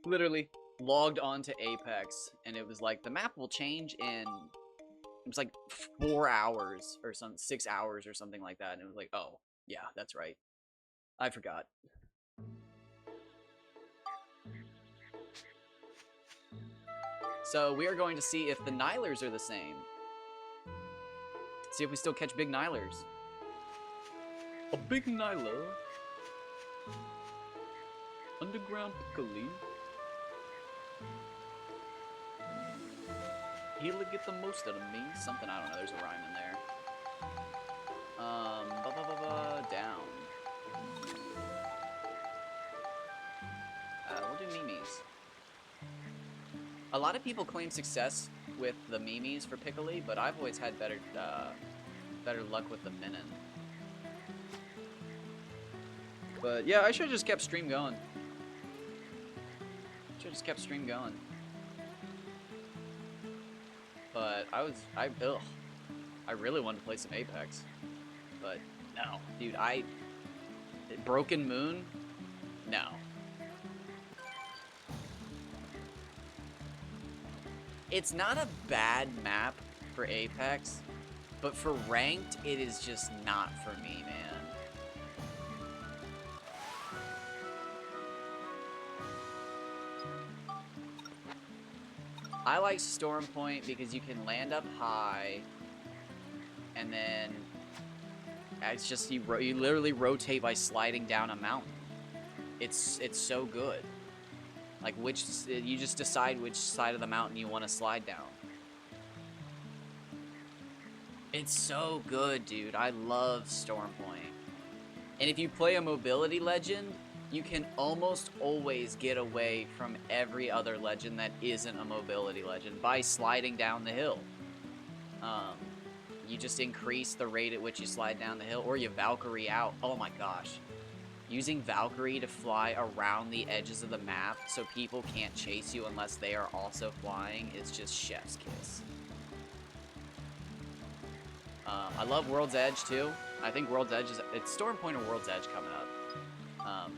Literally logged onto Apex, and it was like, the map will change in, it was like 4 hours or 6 hours or something like that, and it was like, oh, yeah, that's right. I forgot. So we are going to see if the Nilers are the same. See if we still catch big Nilers. A big Nyler. Underground Piccoli. He'll get the most out of me. Something, I don't know, there's a rhyme in there. Down. We'll do Mimis. A lot of people claim success with the Mimis for Piccoli, but I've always had better luck with the Minin. But yeah, I should have just kept stream going. But I really wanted to play some Apex. But no, dude, Broken Moon? No. It's not a bad map for Apex, but for ranked, it is just not for me, man. I like Storm Point because you can land up high, and then it's just you literally rotate by sliding down a mountain. It's so good. Like you just decide which side of the mountain you want to slide down. It's so good, dude. I love Storm Point. And if you play a mobility legend, you can almost always get away from every other legend that isn't a mobility legend by sliding down the hill. You just increase the rate at which you slide down the hill, or you Valkyrie out. Oh my gosh. Using Valkyrie to fly around the edges of the map so people can't chase you unless they are also flying is just chef's kiss. I love World's Edge too. I think World's Edge it's Storm Point or World's Edge coming up.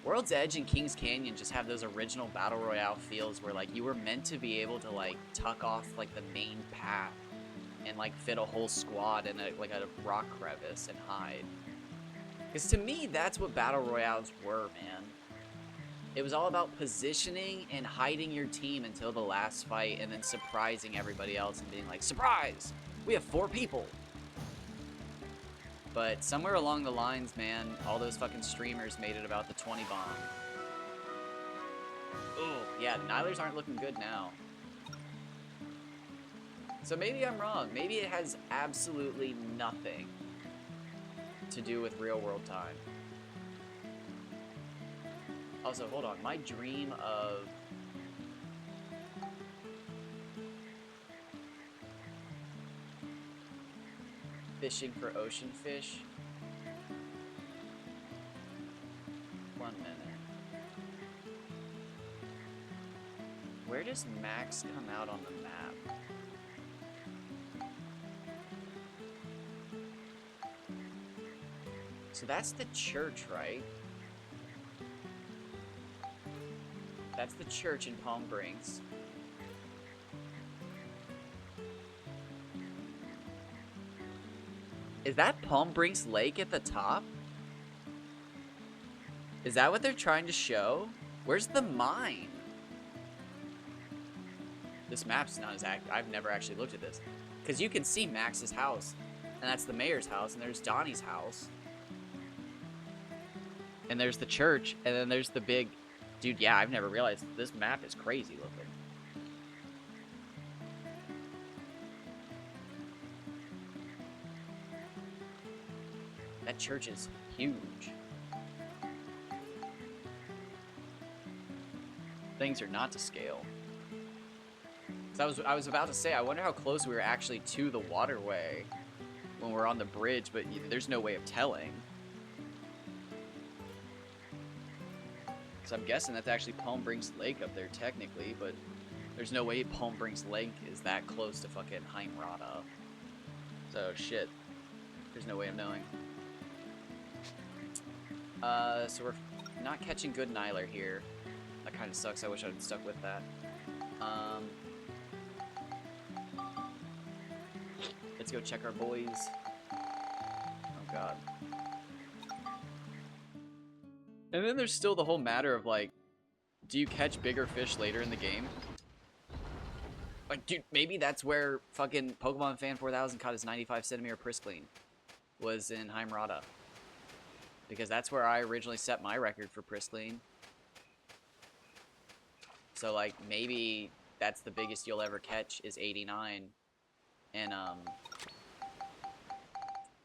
World's Edge and King's Canyon just have those original Battle Royale feels where like you were meant to be able to like tuck off like the main path and like fit a whole squad in a rock crevice and hide. Because to me, that's what Battle Royales were, man. It was all about positioning and hiding your team until the last fight and then surprising everybody else and being like, surprise! We have 4 people! But somewhere along the lines, man, all those fucking streamers made it about the 20 bomb. Oh, yeah, Nilers aren't looking good now. So maybe I'm wrong. Maybe it has absolutely nothing to do with real world time. Also, hold on. My dream of fishing for ocean fish. 1 minute. Where does Max come out on the map? So that's the church, right? That's the church in Palm Springs. Is that Palm Springs Lake at the top? Is that what they're trying to show? Where's the mine? This map's not as active. I've never actually looked at this. Because you can see Max's house. And that's the mayor's house. And there's Donnie's house. And there's the church. And then there's the big... Dude, yeah, I've never realized this map is crazy looking. That church is huge. Things are not to scale. So I was about to say, I wonder how close we were actually to the waterway when we're on the bridge, but there's no way of telling. So I'm guessing that's actually Palm Springs Lake up there technically, but there's no way Palm Springs Lake is that close to fucking Heimrada. So shit, there's no way of knowing. So we're not catching good Nyler here. That kind of sucks. I wish I'd stuck with that. Let's go check our boys. Oh god. And then there's still the whole matter of like, do you catch bigger fish later in the game? Like, dude, maybe that's where fucking Pokemon Fan 4000 caught his 95 centimeter Priscline. Was in Heimrada. Because that's where I originally set my record for Priscline. So, like, maybe that's the biggest you'll ever catch is 89. And,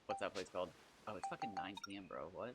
what's that place called? Oh, it's fucking 9 p.m., bro. What?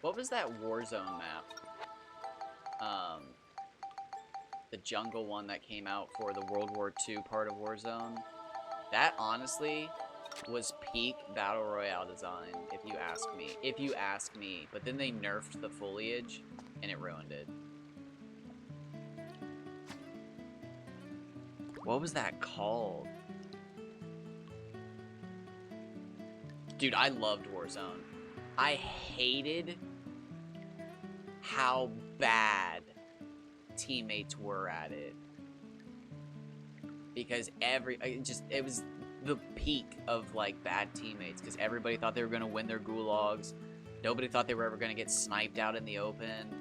What was that Warzone map? The jungle one that came out for the World War II part of Warzone. That, honestly, was peak Battle Royale design, if you ask me. If you ask me. But then they nerfed the foliage, and it ruined it. What was that called? Dude, I loved Warzone. I hated how bad teammates were at it. Because it was the peak of, like, bad teammates. Because everybody thought they were going to win their gulags. Nobody thought they were ever going to get sniped out in the open.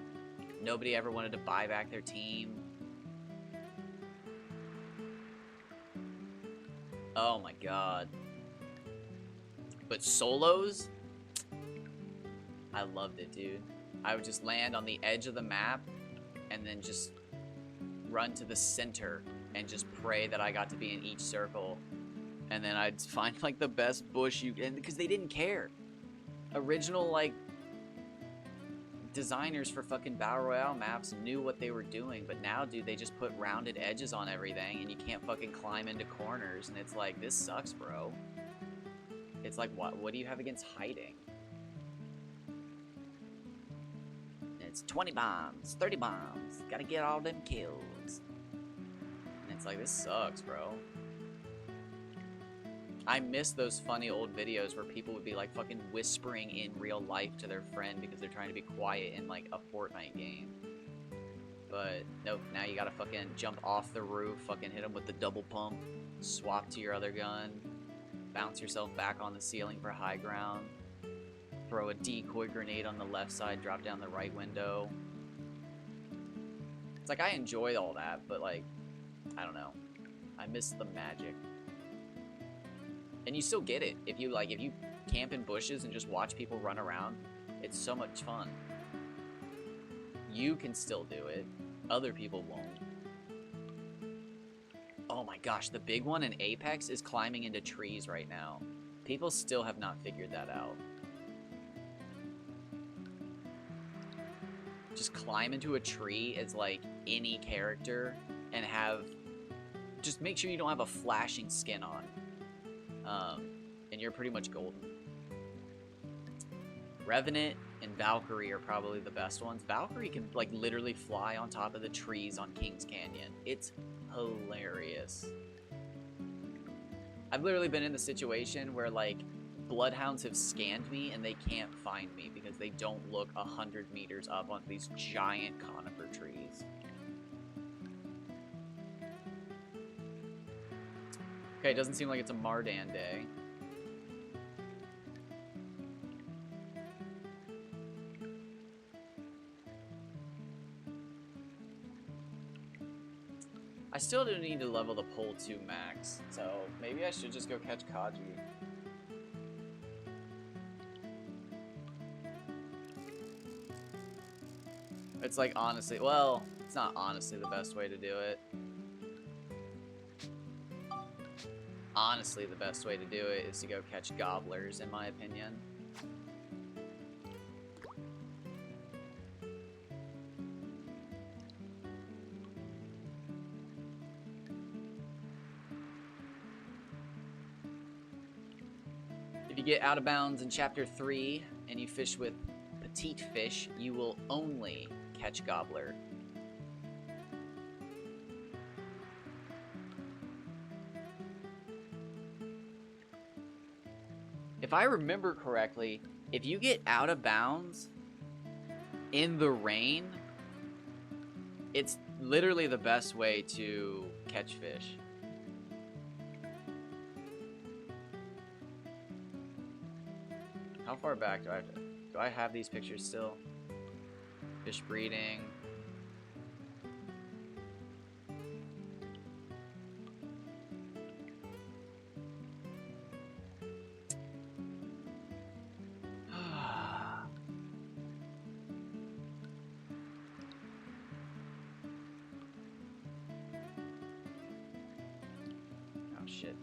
Nobody ever wanted to buy back their team. Oh my god. But solos? I loved it, dude. I would just land on the edge of the map and then just run to the center and just pray that I got to be in each circle. And then I'd find, like, the best bush because they didn't care. Original, like, designers for fucking Battle Royale maps knew what they were doing, but now, dude, they just put rounded edges on everything and you can't fucking climb into corners, and it's like, this sucks, bro. It's like, what do you have against hiding? It's 20 bombs, 30 bombs, gotta get all them kills. And it's like, this sucks, bro. I miss those funny old videos where people would be like fucking whispering in real life to their friend because they're trying to be quiet in like a Fortnite game. But nope, now you gotta fucking jump off the roof, fucking hit them with the double pump, swap to your other gun, bounce yourself back on the ceiling for high ground, throw a decoy grenade on the left side, drop down the right window. It's like, I enjoy all that, but like, I don't know. I miss the magic. And you still get it. If you camp in bushes and just watch people run around, it's so much fun. You can still do it. Other people won't. Oh my gosh, the big one in Apex is climbing into trees right now. People still have not figured that out. Just climb into a tree as like any character and just make sure you don't have a flashing skin on. And you're pretty much golden. Revenant and Valkyrie are probably the best ones. Valkyrie can like literally fly on top of the trees on Kings Canyon. It's hilarious. I've literally been in the situation where like bloodhounds have scanned me and they can't find me because they don't look 100 meters up on these giant conifer trees. Okay, it doesn't seem like it's a Mardan day. I still do need to level the pole 2 max, so maybe I should just go catch Kaji. It's like, honestly, well, it's not honestly the best way to do it. Honestly, the best way to do it is to go catch gobblers, in my opinion. If you get out of bounds in Chapter 3 and you fish with petite fish, you will only catch gobbler. If I remember correctly, if you get out of bounds in the rain, it's literally the best way to catch fish. How far back do I have these pictures still? Fish breeding. Oh shit.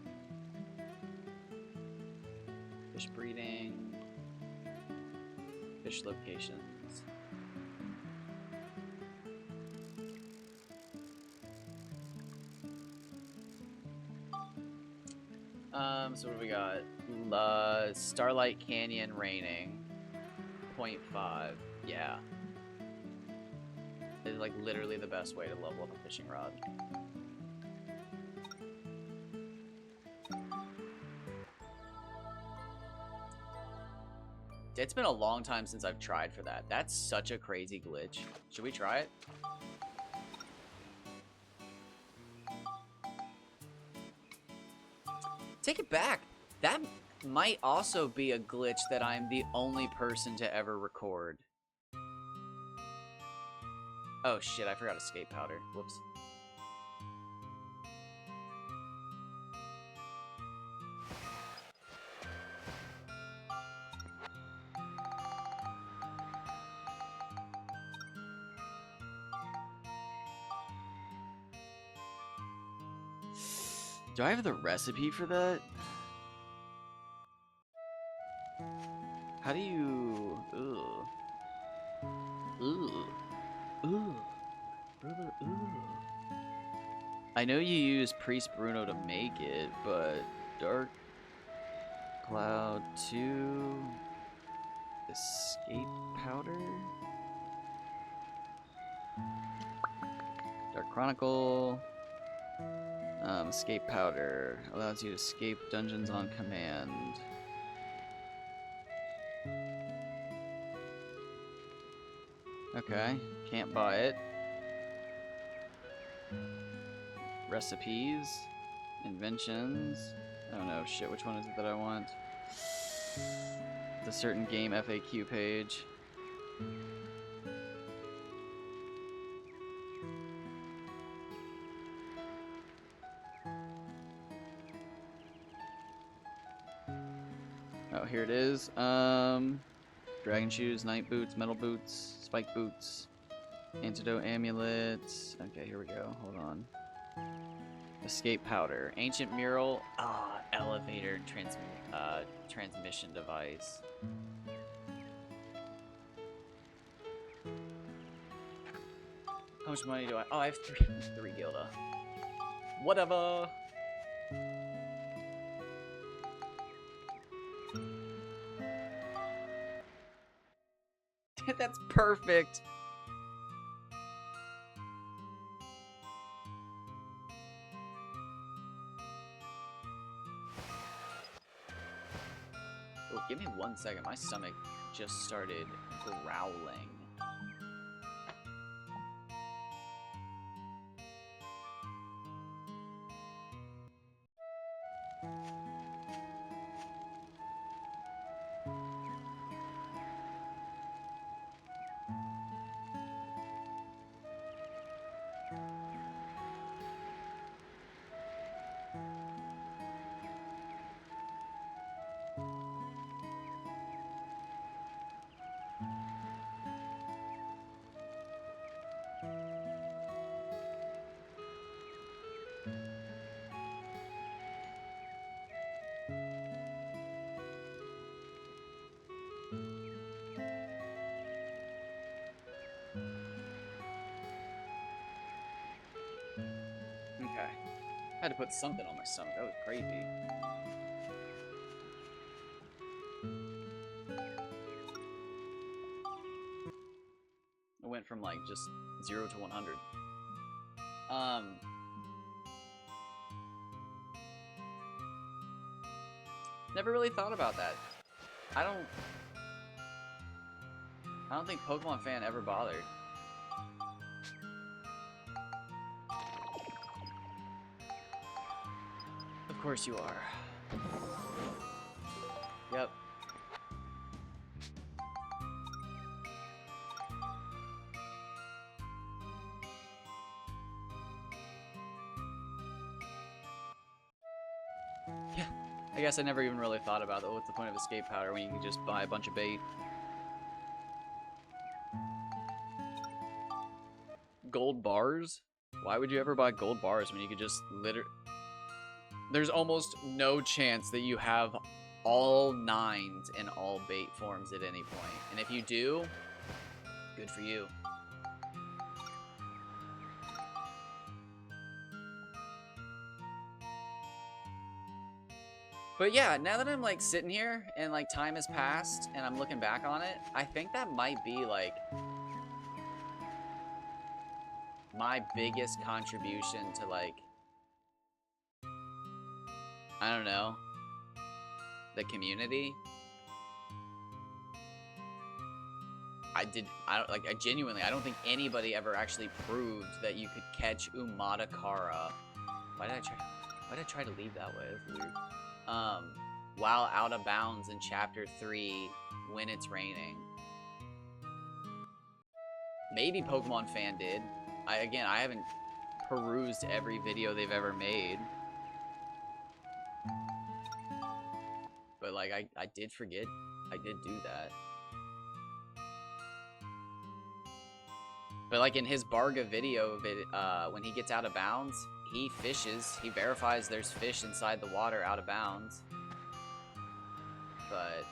Fish breeding. Fish locations. So what do we got? Starlight Canyon raining. 0.5. Yeah. It's like literally the best way to level up a fishing rod. It's been a long time since I've tried for that. That's such a crazy glitch. Should we try it? Take it back. That might also be a glitch that I'm the only person to ever record. Oh shit, I forgot escape powder. Whoops. Do I have the recipe for that? How do you... Ooh. Ooh. Ooh. Ooh. I know you use Priest Bruno to make it, but Dark Cloud 2... Escape Powder? Dark Chronicle... escape powder allows you to escape dungeons on command. Okay, can't buy it. Recipes, inventions. Oh no, shit, which one is it that I want? The certain game FAQ page. Oh, here it is. Dragon shoes, night boots, metal boots, spike boots, antidote amulet. Okay, here we go. Hold on. Escape powder, ancient mural. Ah, elevator transmission device. How much money do I? Oh, I have three gilda. Whatever. That's perfect. Oh, give me 1 second. My stomach just started growling. Okay. I had to put something on my stomach. That was crazy. from like just 0 to 100. Never really thought about that. I don't think Pokemon Fan ever bothered. Of course you are. Yep. Yeah. I guess I never even really thought about that. What's the point of escape powder when you can just buy a bunch of bait? Gold bars? Why would you ever buy gold bars when you could just There's almost no chance that you have all 9s in all bait forms at any point. And if you do, good for you. But yeah, now that I'm like sitting here and like time has passed and I'm looking back on it, I think that might be like my biggest contribution to like, I don't know, the community. I genuinely, I don't think anybody ever actually proved that you could catch Umatakara. Why did I try to leave that way? That's weird. While out of bounds in Chapter 3 when it's raining. Maybe Pokemon Fan did. Again, I haven't perused every video they've ever made. But, like, I did forget. I did do that. But, like, in his Barga video, when he gets out of bounds, he fishes. He verifies there's fish inside the water out of bounds. But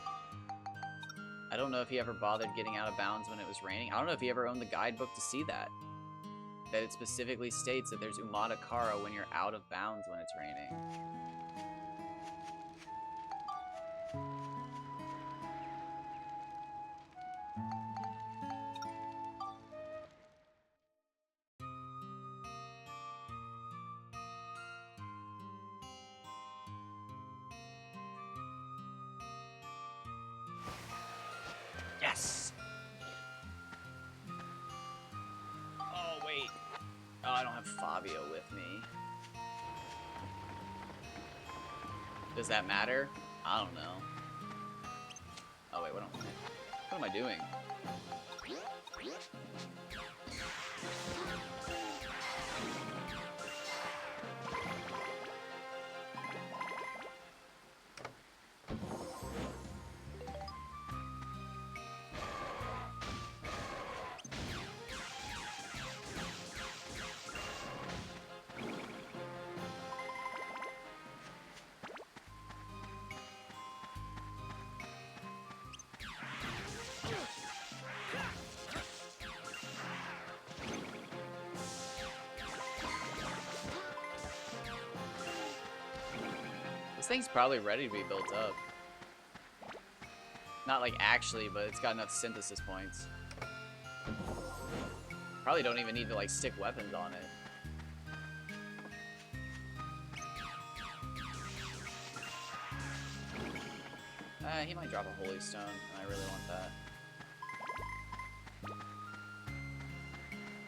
I don't know if he ever bothered getting out of bounds when it was raining. I don't know if he ever owned the guidebook to see that. That it specifically states that there's Umatakara when you're out of bounds when it's raining. Yes! Oh, wait. Oh, I don't have Fabio with me. Does that matter? I don't know. Oh, wait, what am I doing? This thing's probably ready to be built up. Not like actually, but it's got enough synthesis points. Probably don't even need to like stick weapons on it. He might drop a Holy Stone, and I really want that.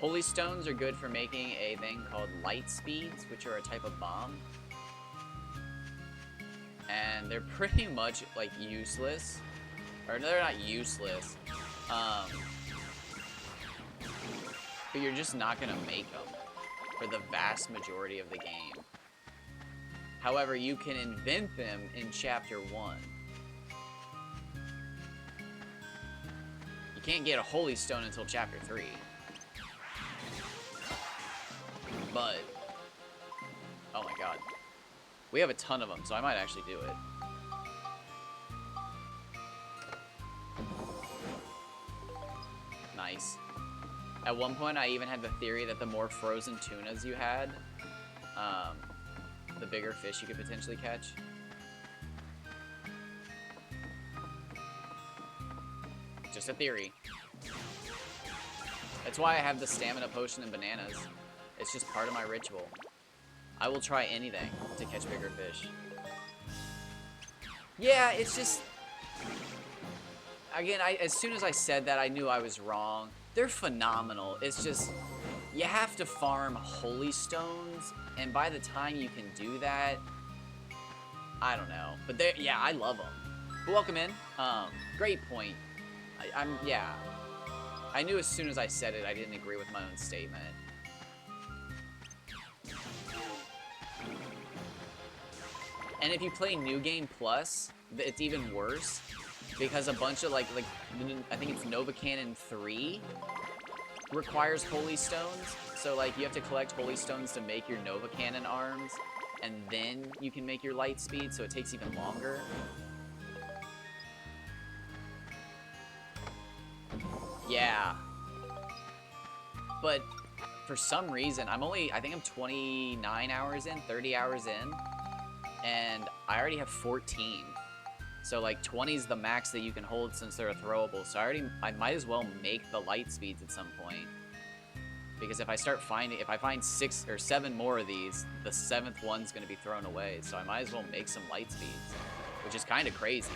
Holy Stones are good for making a thing called Light Speeds, which are a type of bomb. And they're pretty much, like, useless. Or, no, they're not useless. But you're just not gonna make them for the vast majority of the game. However, you can invent them in Chapter 1. You can't get a Holy Stone until Chapter 3. But, oh my god. We have a ton of them, so I might actually do it. Nice. At one point, I even had the theory that the more frozen tunas you had, the bigger fish you could potentially catch. Just a theory. That's why I have the stamina potion and bananas. It's just part of my ritual. I will try anything to catch bigger fish. Yeah, it's just... Again, as soon as I said that, I knew I was wrong. They're phenomenal. It's just... You have to farm holy stones, and by the time you can do that... I don't know. But yeah, I love them. But welcome in. Great point. Yeah. I knew as soon as I said it, I didn't agree with my own statement. And if you play New Game Plus, it's even worse. Because a bunch of, like I think it's Nova Cannon 3 requires Holy Stones. So, like, you have to collect Holy Stones to make your Nova Cannon arms. And then you can make your light speed, so it takes even longer. Yeah. But for some reason, I think I'm 29 hours in, 30 hours in. And I already have 14. So, like, 20 is the max that you can hold since they're throwable. So I might as well make the light speeds at some point. Because if I find 6 or 7 more of these, the 7th one's going to be thrown away. So I might as well make some light speeds, which is kind of crazy.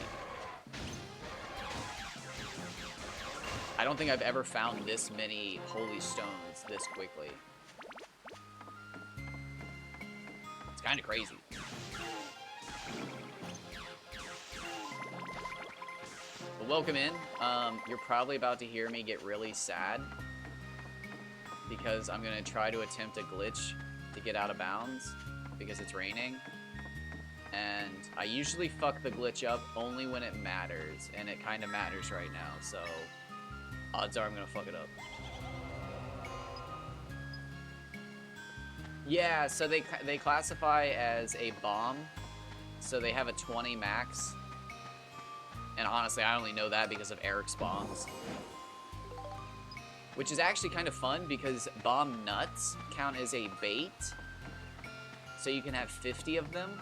I don't think I've ever found this many holy stones this quickly. It's kind of crazy. But welcome in. You're probably about to hear me get really sad because I'm going to try to attempt a glitch to get out of bounds because it's raining. And I usually fuck the glitch up only when it matters, and it kind of matters right now, so odds are I'm going to fuck it up. Yeah, so they classify as a bomb, so they have a 20 max. And honestly, I only know that because of Eric's bombs. Which is actually kind of fun because bomb nuts count as a bait. So you can have 50 of them.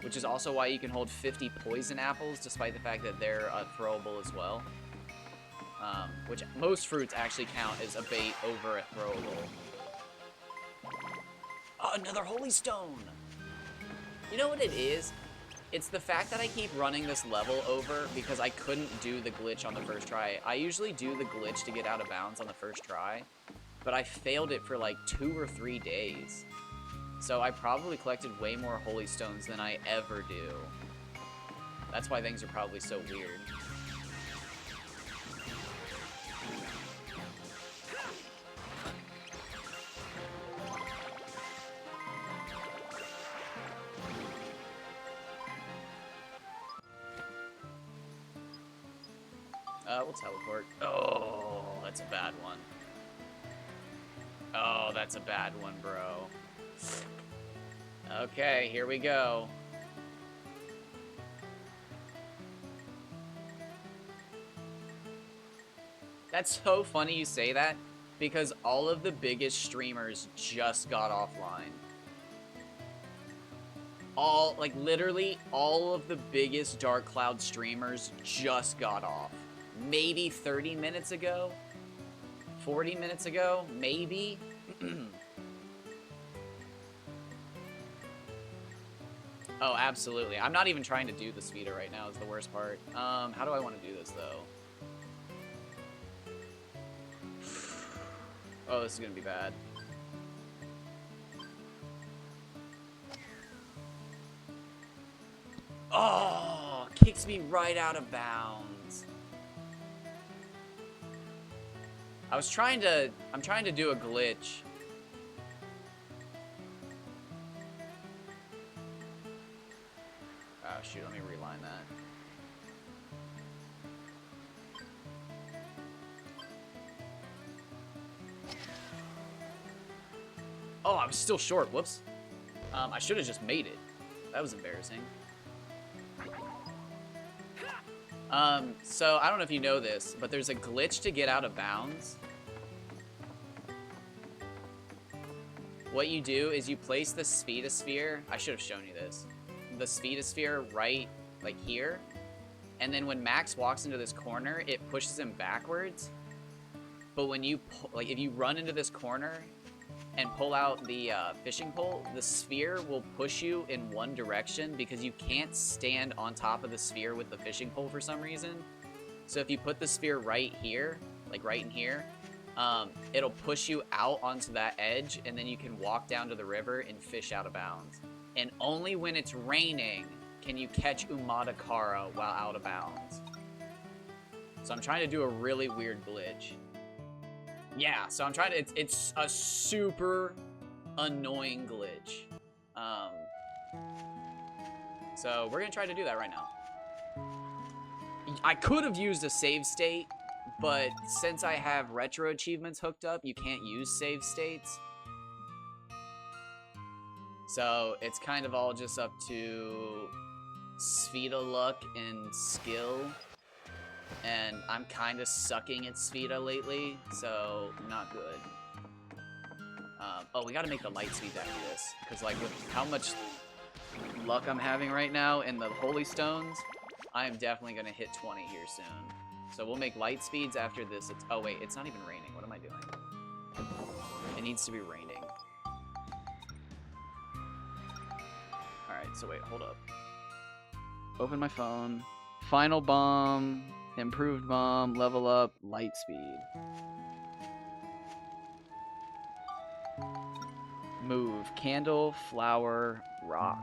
Which is also why you can hold 50 poison apples, despite the fact that they're throwable as well. Which most fruits actually count as a bait over a throwable. Oh, another holy stone! You know what it is? It's the fact that I keep running this level over because I couldn't do the glitch on the first try. I usually do the glitch to get out of bounds on the first try, but I failed it for like 2 or 3 days. So I probably collected way more holy stones than I ever do. That's why things are probably so weird. We'll teleport. Oh, that's a bad one. Oh, that's a bad one, bro. Okay, here we go. That's so funny you say that, because all of the biggest streamers just got offline. Like, literally, all of the biggest Dark Cloud streamers just got off. Maybe 30 minutes ago? 40 minutes ago? Maybe? Oh, absolutely. I'm not even trying to do the speeder right now is the worst part. How do I want to do this, though? Oh, this is going to be bad. Oh, kicks me right out of bounds. I'm trying to do a glitch. Oh, shoot, let me reline that. Oh, I was still short. Whoops. I should have just made it. That was embarrassing. So I don't know if you know this, but there's a glitch to get out of bounds. What you do is you place the Sphedosphere. I should have shown you this. The Sphedosphere right, like here. And then when Max walks into this corner, it pushes him backwards. but when you like, if you run into this corner and pull out the fishing pole, the sphere will push you in one direction because you can't stand on top of the sphere with the fishing pole for some reason. So if you put the sphere right here, like right in here, it'll push you out onto that edge, and then you can walk down to the river and fish out of bounds. And only when it's raining can you catch Umadakara while out of bounds. So I'm trying to do a really weird glitch. Yeah, so I'm trying to, it's a super annoying glitch. So we're gonna try to do that right now. I could have used a save state, but since I have retro achievements hooked up, you can't use save states. So it's kind of all just up to Spheda luck and skill. And I'm kind of sucking at Spheda lately, so not good. Oh, we gotta make the light speeds after this, because like with how much luck I'm having right now in the Holy Stones, I am definitely gonna hit 20 here soon. So we'll make light speeds after this. Oh wait, it's not even raining. What am I doing? It needs to be raining. Alright, so wait, hold up. Open my phone. Final bomb, improved bomb, level up, light speed. Move, candle, flower, rock.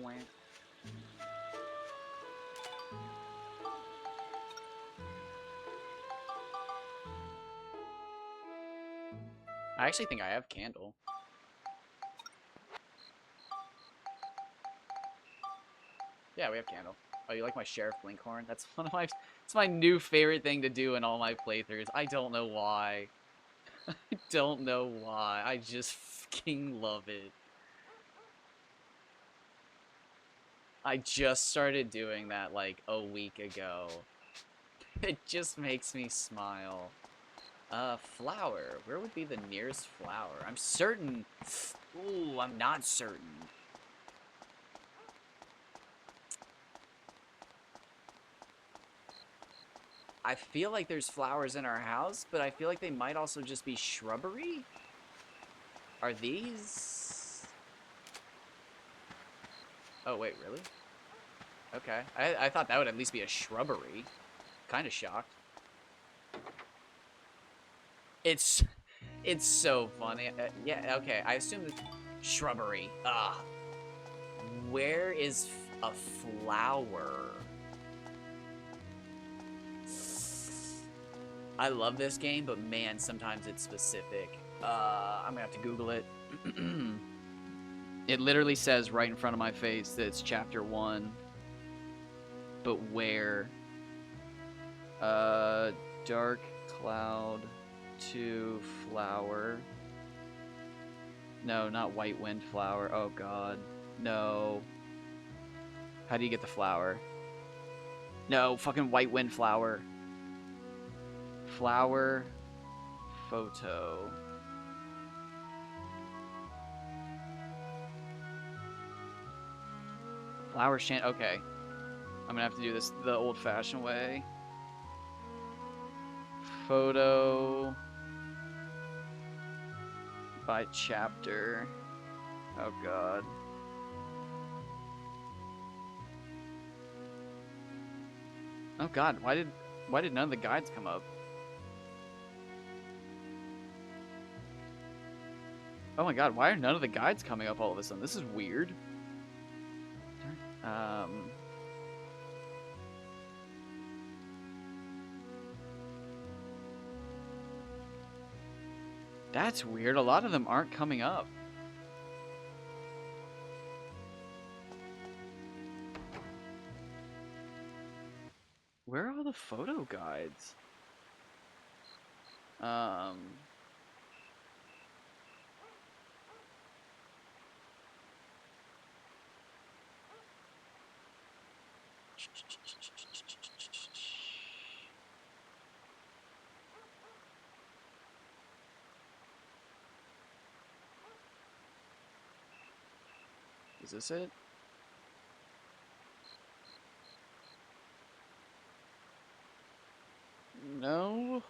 Blank. I actually think I have candle. Yeah, we have candle. Oh, you like my Sheriff Blinkhorn? That's one of my, it's my new favorite thing to do in all my playthroughs. I don't know why. I don't know why. I just fucking love it. I just started doing that like a week ago. It just makes me smile. Flower. Where would be the nearest flower? I'm certain. Ooh, I'm not certain. I feel like there's flowers in our house, but I feel like they might also just be shrubbery. Are these? Oh, wait, really? Okay. I thought that would at least be a shrubbery. Kind of shocked. It's so funny. Yeah, okay. I assume it's shrubbery. Where is a flower? I love this game, but man, sometimes it's specific. I'm gonna have to Google it. It literally says right in front of my face that it's chapter 1. But where? Dark cloud to flower. No, not white wind flower. Oh god. No. How do you get the flower? No, fucking white wind flower. Flower photo. Flower shan. Okay. I'm gonna have to do this the old-fashioned way. Photo by chapter. Oh god. Oh god, why did none of the guides come up? Oh my god, why are none of the guides coming up all of a sudden? This is weird. That's weird. A lot of them aren't coming up. Where are all the photo guides? Is this it? No.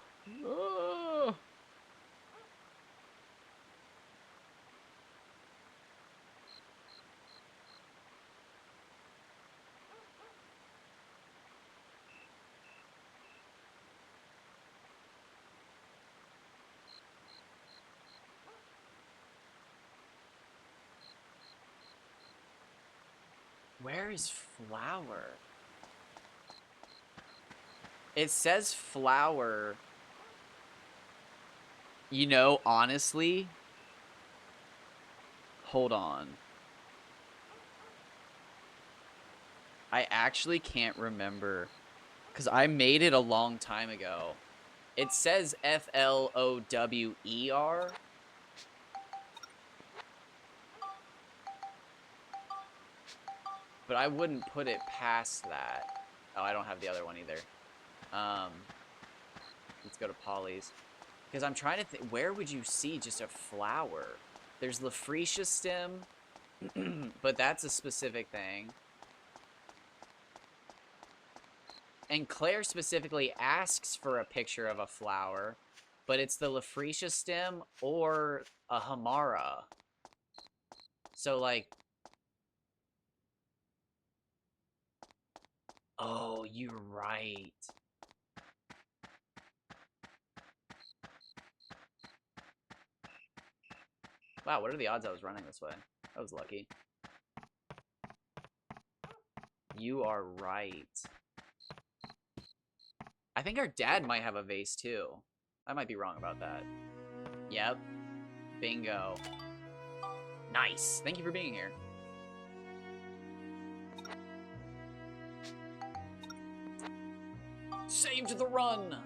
Oh. Where is flower? It says flower. You know, honestly, hold on. I actually can't remember because I made it a long time ago. It says FLOWER. But I wouldn't put it past that. Oh, I don't have the other one either. Let's go to Polly's. Because I'm trying to think, where would you see just a flower? There's the freesia stem, but that's a specific thing. And Claire specifically asks for a picture of a flower, but it's the Lafretia stem or a Hamara. So, like... Oh, you're right. Wow, what are the odds I was running this way? I was lucky. You are right. I think our dad might have a vase, too. I might be wrong about that. Yep. Bingo. Nice. Thank you for being here. Saved the run!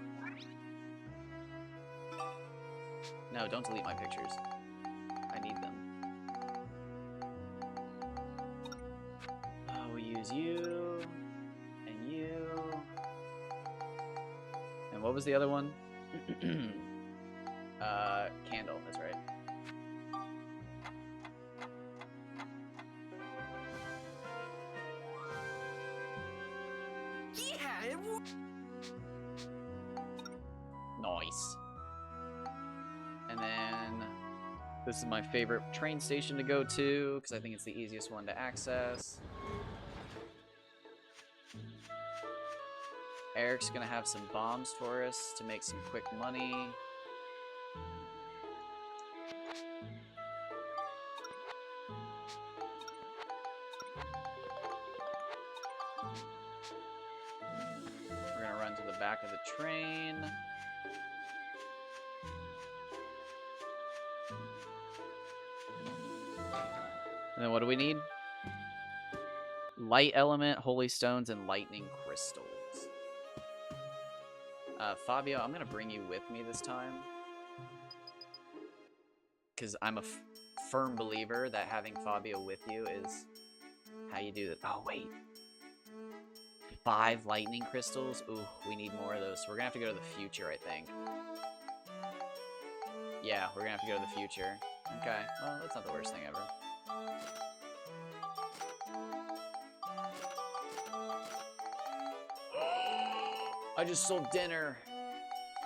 No, don't delete my pictures. I need them. We'll use you. And you. And what was the other one? Candle, that's right. Yeah, nice. And then this is my favorite train station to go to because I think it's the easiest one to access. Eric's gonna have some bombs for us to make some quick money. We're gonna run to the back of the train. And then what do we need? Light element, holy stones, and lightning crystals. Fabio, I'm gonna bring you with me this time. Because I'm a firm believer that having Fabio with you is how you do it. Oh, wait. 5 lightning crystals? Ooh, we need more of those. So we're gonna have to go to the future, I think. Yeah, we're gonna have to go to the future. Okay, well, that's not the worst thing ever. I just sold dinner.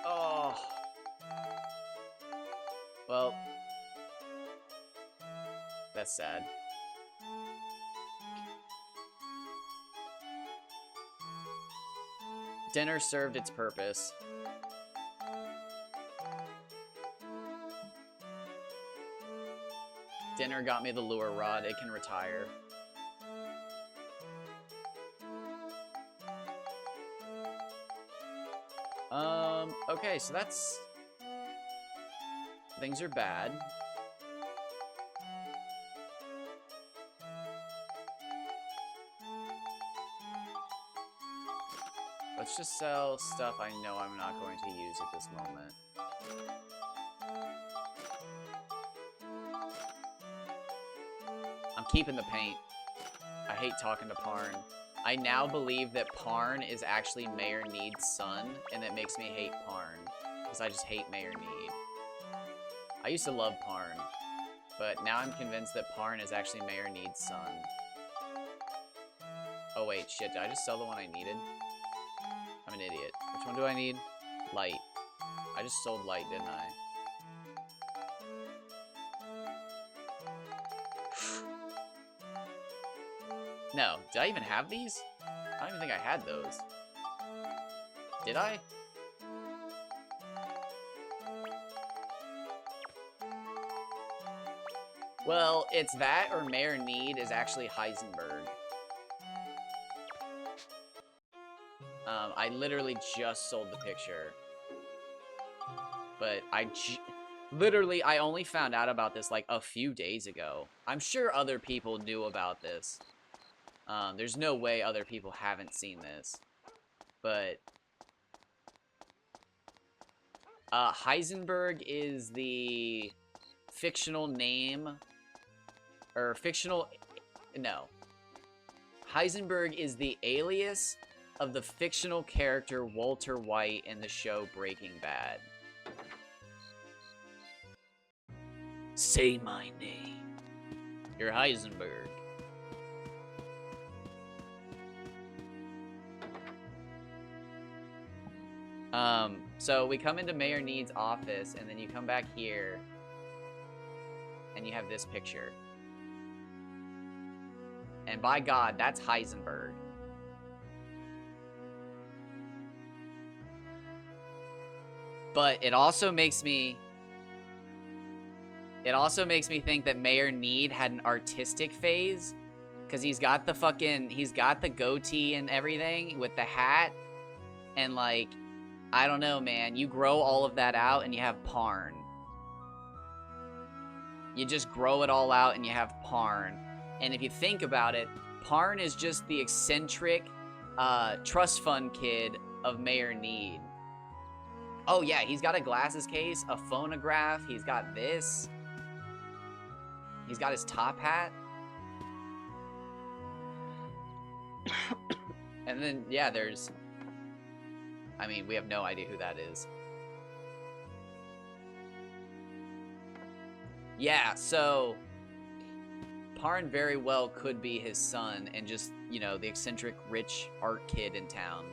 Oh. Well. That's sad. Dinner served its purpose. Dinner got me the lure rod. It can retire. Okay, so that's... Things are bad. Let's just sell stuff I know I'm not going to use at this moment. I'm keeping the paint. I hate talking to Parn. I now believe that Parn is actually Mayor Need's son, and it makes me hate Parn. Because I just hate Mayor Need. I used to love Parn. But now I'm convinced that Parn is actually Mayor Need's son. Oh wait, shit, did I just sell the one I needed? I'm an idiot. Which one do I need? Light. I just sold light, didn't I? No, did I even have these? I don't even think I had those. Did I? Well, it's that or Mayor Need is actually Heisenberg. I literally just sold the picture. But literally, I only found out about this like a few days ago. I'm sure other people knew about this. There's no way other people haven't seen this. But Heisenberg is the fictional name, or fictional, no. Heisenberg is the alias of the fictional character Walter White in the show Breaking Bad. Say my name. You're Heisenberg. So we come into Mayor Need's office, and then you come back here, and you have this picture. And by God, that's Heisenberg. But it also makes me think that Mayor Need had an artistic phase, because he's got the goatee and everything with the hat, and like, I don't know, man, you grow all of that out and you have Parn. You just grow it all out and you have Parn. And if you think about it, Parn is just the eccentric trust fund kid of Mayor Need. Oh yeah, he's got a glasses case, a phonograph, he's got this. He's got his top hat. And then, yeah, there's... I mean, we have no idea who that is. Yeah, so... Parn very well could be his son and just, you know, the eccentric rich art kid in town.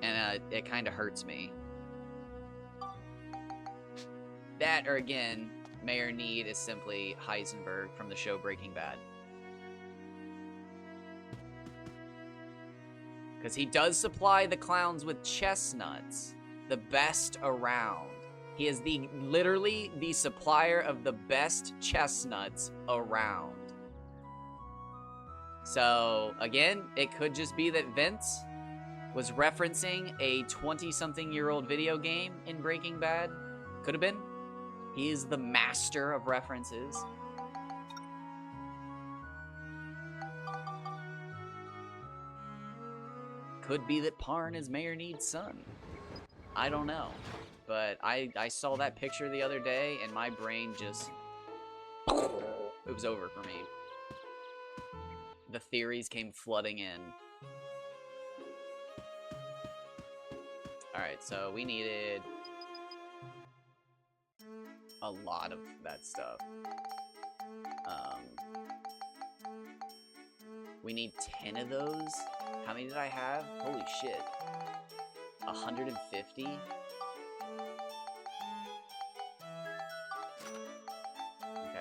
And it kind of hurts me. That, or again, Mayor Need is simply Heisenberg from the show Breaking Bad. Because he does supply the clowns with chestnuts. The best around. He is literally the supplier of the best chestnuts around. So, again, it could just be that Vince was referencing a 20-something-year-old video game in Breaking Bad. Could have been. He is the master of references. Could be that Parn is Mayor Need's son. I don't know. But I saw that picture the other day, and my brain just... It was over for me. The theories came flooding in. Alright, so we needed a lot of that stuff. We need 10 of those? How many did I have? Holy shit. 150? Okay,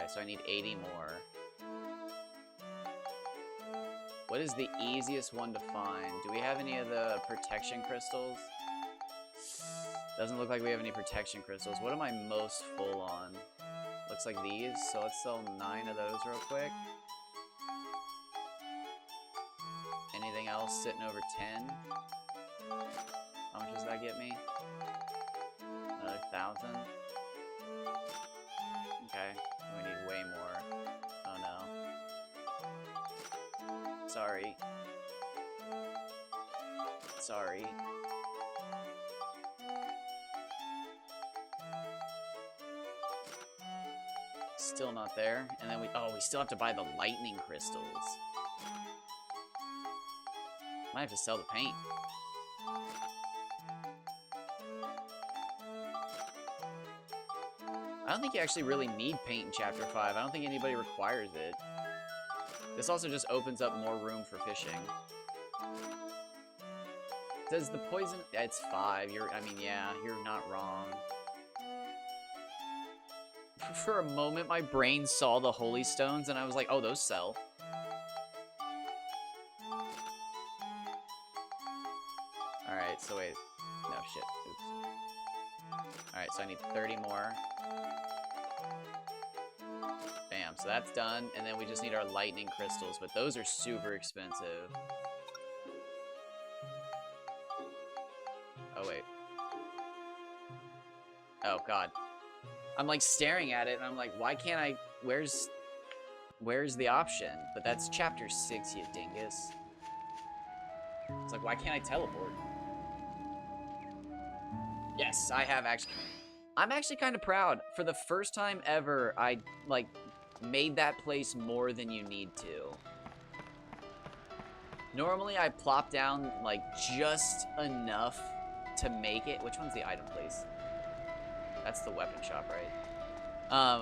so I need 80 more. What is the easiest one to find? Do we have any of the protection crystals? Doesn't look like we have any protection crystals. What am I most full on? Looks like these, so let's sell 9 of those real quick. Anything else sitting over 10? How much does that get me? Another 1,000? Okay, we need way more. Oh no. Sorry. Sorry. Still not there. And then we still have to buy the lightning crystals. Might have to sell the paint. I don't think you actually really need paint in Chapter 5. I don't think anybody requires it. This also just opens up more room for fishing. Does the poison... It's 5. I mean, yeah, you're not wrong. For a moment, my brain saw the holy stones, and I was like, oh, those sell. Alright, so wait. No, shit. Oops. Alright, so I need 30 more. Bam, so that's done, and then we just need our lightning crystals, but those are super expensive. Oh, wait. Oh, God. I'm, like, staring at it, and I'm like, why can't I... Where's the option? But that's Chapter 6, you dingus. It's like, why can't I teleport? Yes, I have actually... I'm actually kind of proud. For the first time ever, I, like, made that place more than you need to. Normally, I plop down, like, just enough to make it. Which one's the item place? That's the weapon shop, right?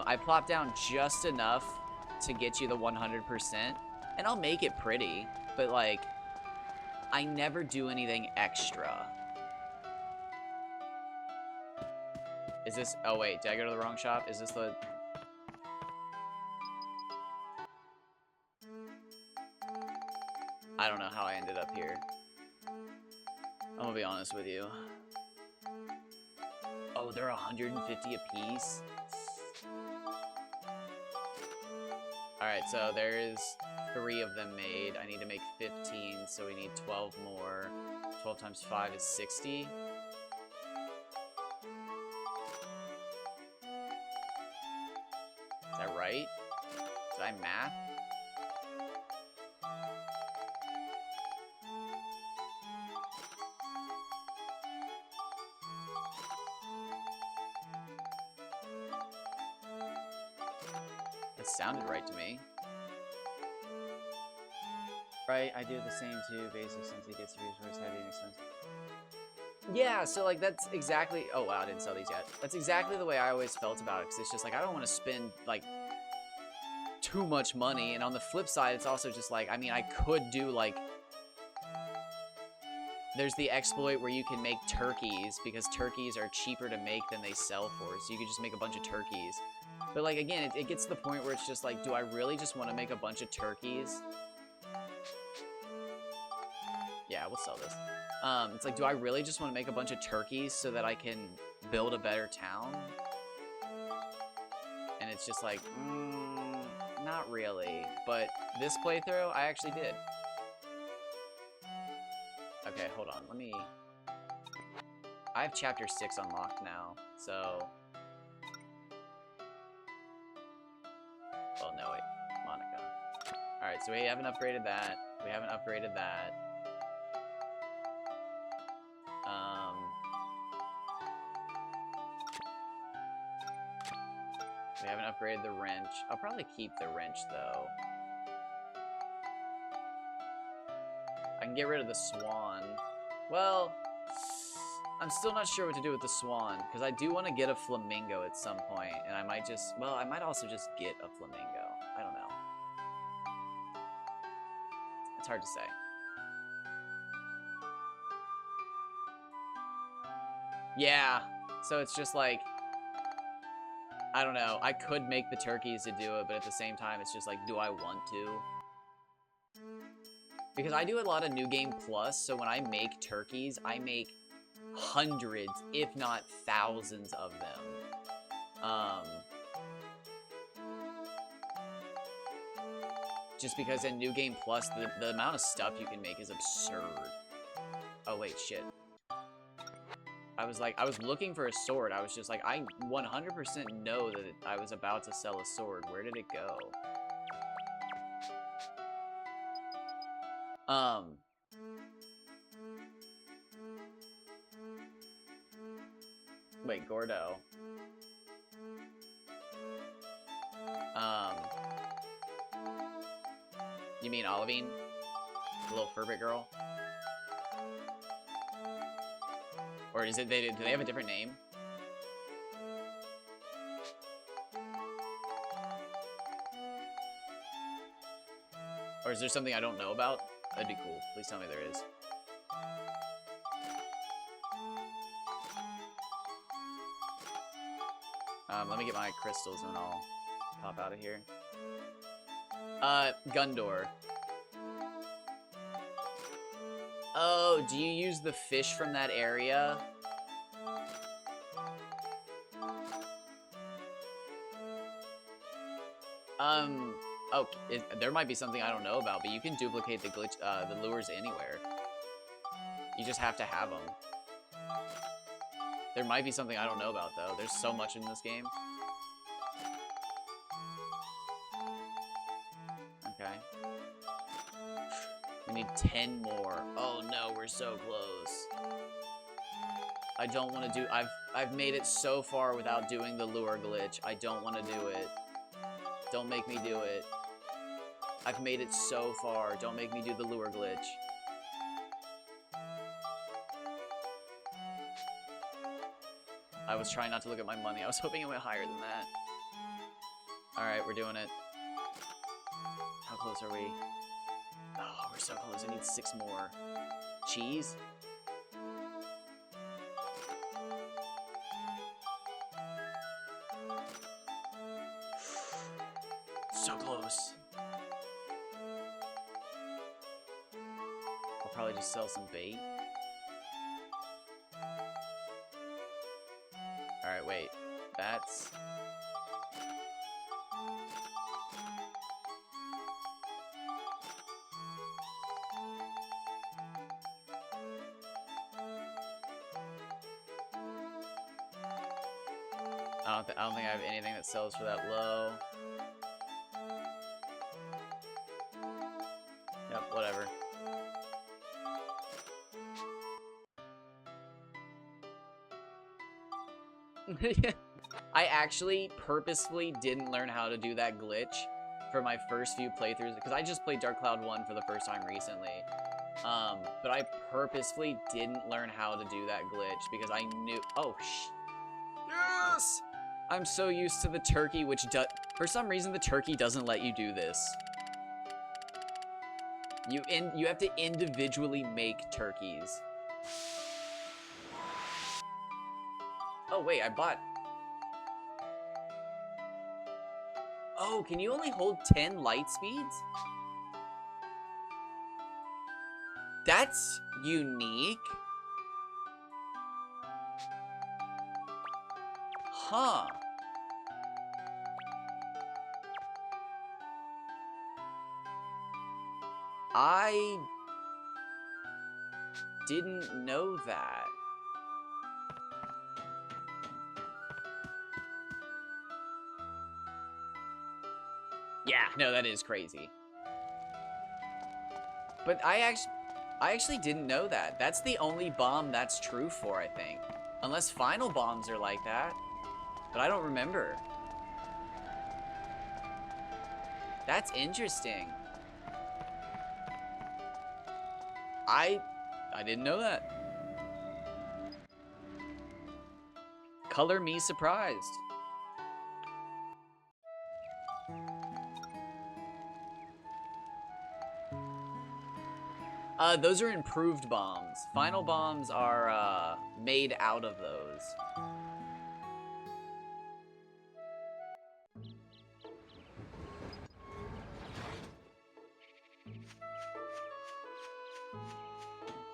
I plop down just enough to get you the 100%, and I'll make it pretty, but, like, I never do anything extra. Is this... Oh, wait. Did I go to the wrong shop? Is this the... I don't know how I ended up here. I'm gonna be honest with you. Oh, they're 150 apiece? Alright, so there's 3 of them made. I need to make 15, so we need 12 more. 12 times 5 is 60. Is that right? Did I math? That sounded right to me. Right, I do the same too, basic, since it gets resource heavy and expensive. Yeah, so like that's exactly... Oh wow, I didn't sell these yet. That's exactly the way I always felt about it, because it's just like I don't want to spend like too much money, and on the flip side, it's also just like, I mean, I could do like... There's the exploit where you can make turkeys, because turkeys are cheaper to make than they sell for, so you could just make a bunch of turkeys. But like, again, it gets to the point where it's just like, do I really just want to make a bunch of turkeys? Yeah, we'll sell this. It's like, do I really just want to make a bunch of turkeys so that I can build a better town? And it's just like, not really. But this playthrough, I actually did. Okay, hold on. Let me... I have Chapter 6 unlocked now, so... Well, no, wait. Monica. Alright, so we haven't upgraded that. We haven't upgraded that. We haven't upgraded the wrench. I'll probably keep the wrench, though. I can get rid of the swan. Well, I'm still not sure what to do with the swan, because I do want to get a flamingo at some point, and I might just... Well, I might also just get a flamingo. I don't know. It's hard to say. Yeah, so it's just like... I don't know. I could make the turkeys to do it, but at the same time, it's just like, do I want to? Because I do a lot of New Game Plus, so when I make turkeys, I make hundreds, if not thousands of them. Just because in New Game Plus, the amount of stuff you can make is absurd. Oh, wait, shit. I was looking for a sword. I was just like, I 100% know that I was about to sell a sword. Where did it go? Wait, Gordo. You mean Olivine? The little Furbit girl? Or is it, do they have a different name? Or is there something I don't know about? That'd be cool. Please tell me there is. Let me get my crystals and I'll pop out of here. Gun door. Oh, do you use the fish from that area? Oh, there might be something I don't know about, but you can duplicate the glitch, the lures anywhere. You just have to have them. There might be something I don't know about, though. There's so much in this game. Okay. We need 10 more. Oh no, we're so close. I don't want to do... I've made it so far without doing the lure glitch. I don't want to do it. Don't make me do it. I've made it so far. Don't make me do the lure glitch. I was trying not to look at my money. I was hoping it went higher than that. Alright, we're doing it. How close are we? Oh, we're so close. I need 6 more. Cheese? So close. I'll probably just sell some bait. Alright, wait. That's... I don't think I have anything that sells for that low. Yep, whatever. I actually purposefully didn't learn how to do that glitch for my first few playthroughs, because I just played Dark Cloud 1 for the first time recently. But I purposefully didn't learn how to do that glitch because I knew... Oh, yes! I'm so used to the turkey, which for some reason the turkey doesn't let you do this. You have to individually make turkeys. Oh wait, I bought... Oh, can you only hold 10 light speeds? That's unique. Huh. I didn't know that. Yeah, no, that is crazy. But I actually didn't know that. That's the only bomb that's true for, I think. Unless final bombs are like that. But I don't remember. That's interesting. I didn't know that. Color me surprised. Those are improved bombs. Final bombs are, made out of those.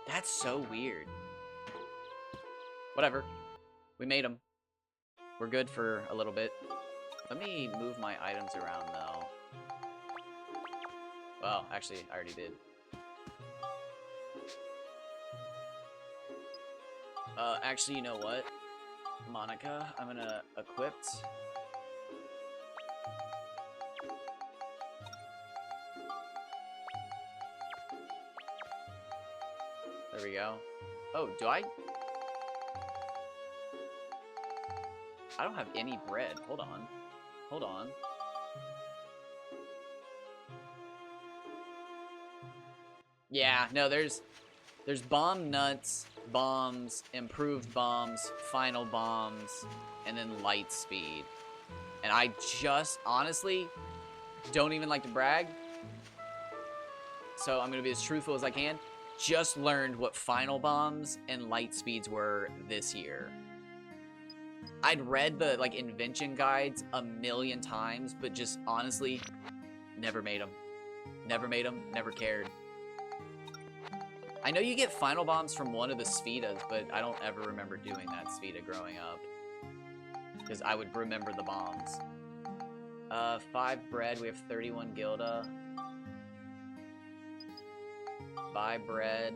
That's so weird. Whatever. We made them. We're good for a little bit. Let me move my items around, though. Well, actually, I already did. Actually, you know what? Monica, I'm gonna equip. There we go. Oh, do I don't have any bread. Hold on. Hold on. Yeah, no, there's bomb nuts, bombs, improved bombs, final bombs, and then light speed. And I just, honestly, don't even like to brag, so I'm gonna be as truthful as I can. Just learned what final bombs and light speeds were this year. I'd read the like invention guides a million times, but just honestly, never made them. Never made them, never cared. I know you get final bombs from one of the Sphedas, but I don't ever remember doing that Spheda growing up. Because I would remember the bombs. 5 bread, we have 31 Gilda. Buy bread.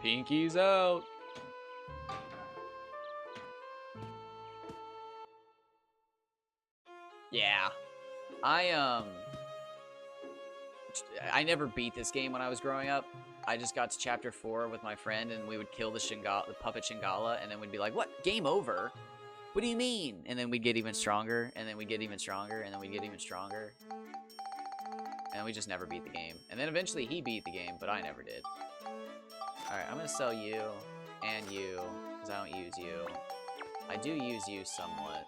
Pinky's out. Yeah. I never beat this game when I was growing up. I just got to chapter 4 with my friend, and we would kill the puppet Shingala, and then we'd be like, what? Game over? What do you mean? And then we'd get even stronger, and then we'd get even stronger, and then we'd get even stronger. And we just never beat the game. And then eventually he beat the game, but I never did. Alright, I'm gonna sell you and you, because I don't use you. I do use you somewhat.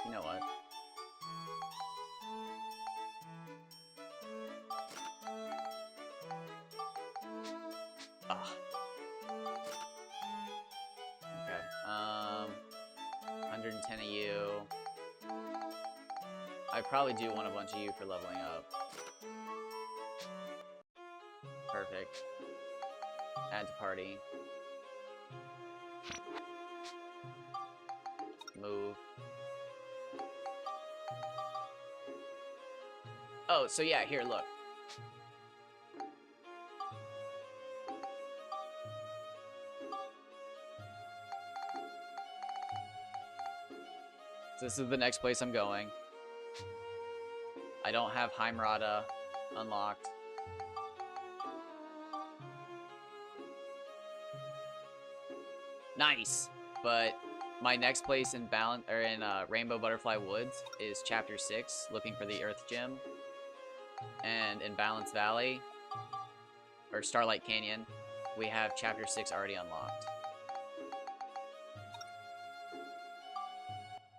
You know what? Ah. Okay. 110 of you. I probably do want a bunch of you for leveling up. Perfect. Add to party. Move. Oh, so yeah, here, look. So this is the next place I'm going. I don't have Heimrada unlocked. Nice! But my next place in Rainbow Butterfly Woods is Chapter 6, looking for the Earth Gem. And in Balance Valley, or Starlight Canyon, we have Chapter 6 already unlocked.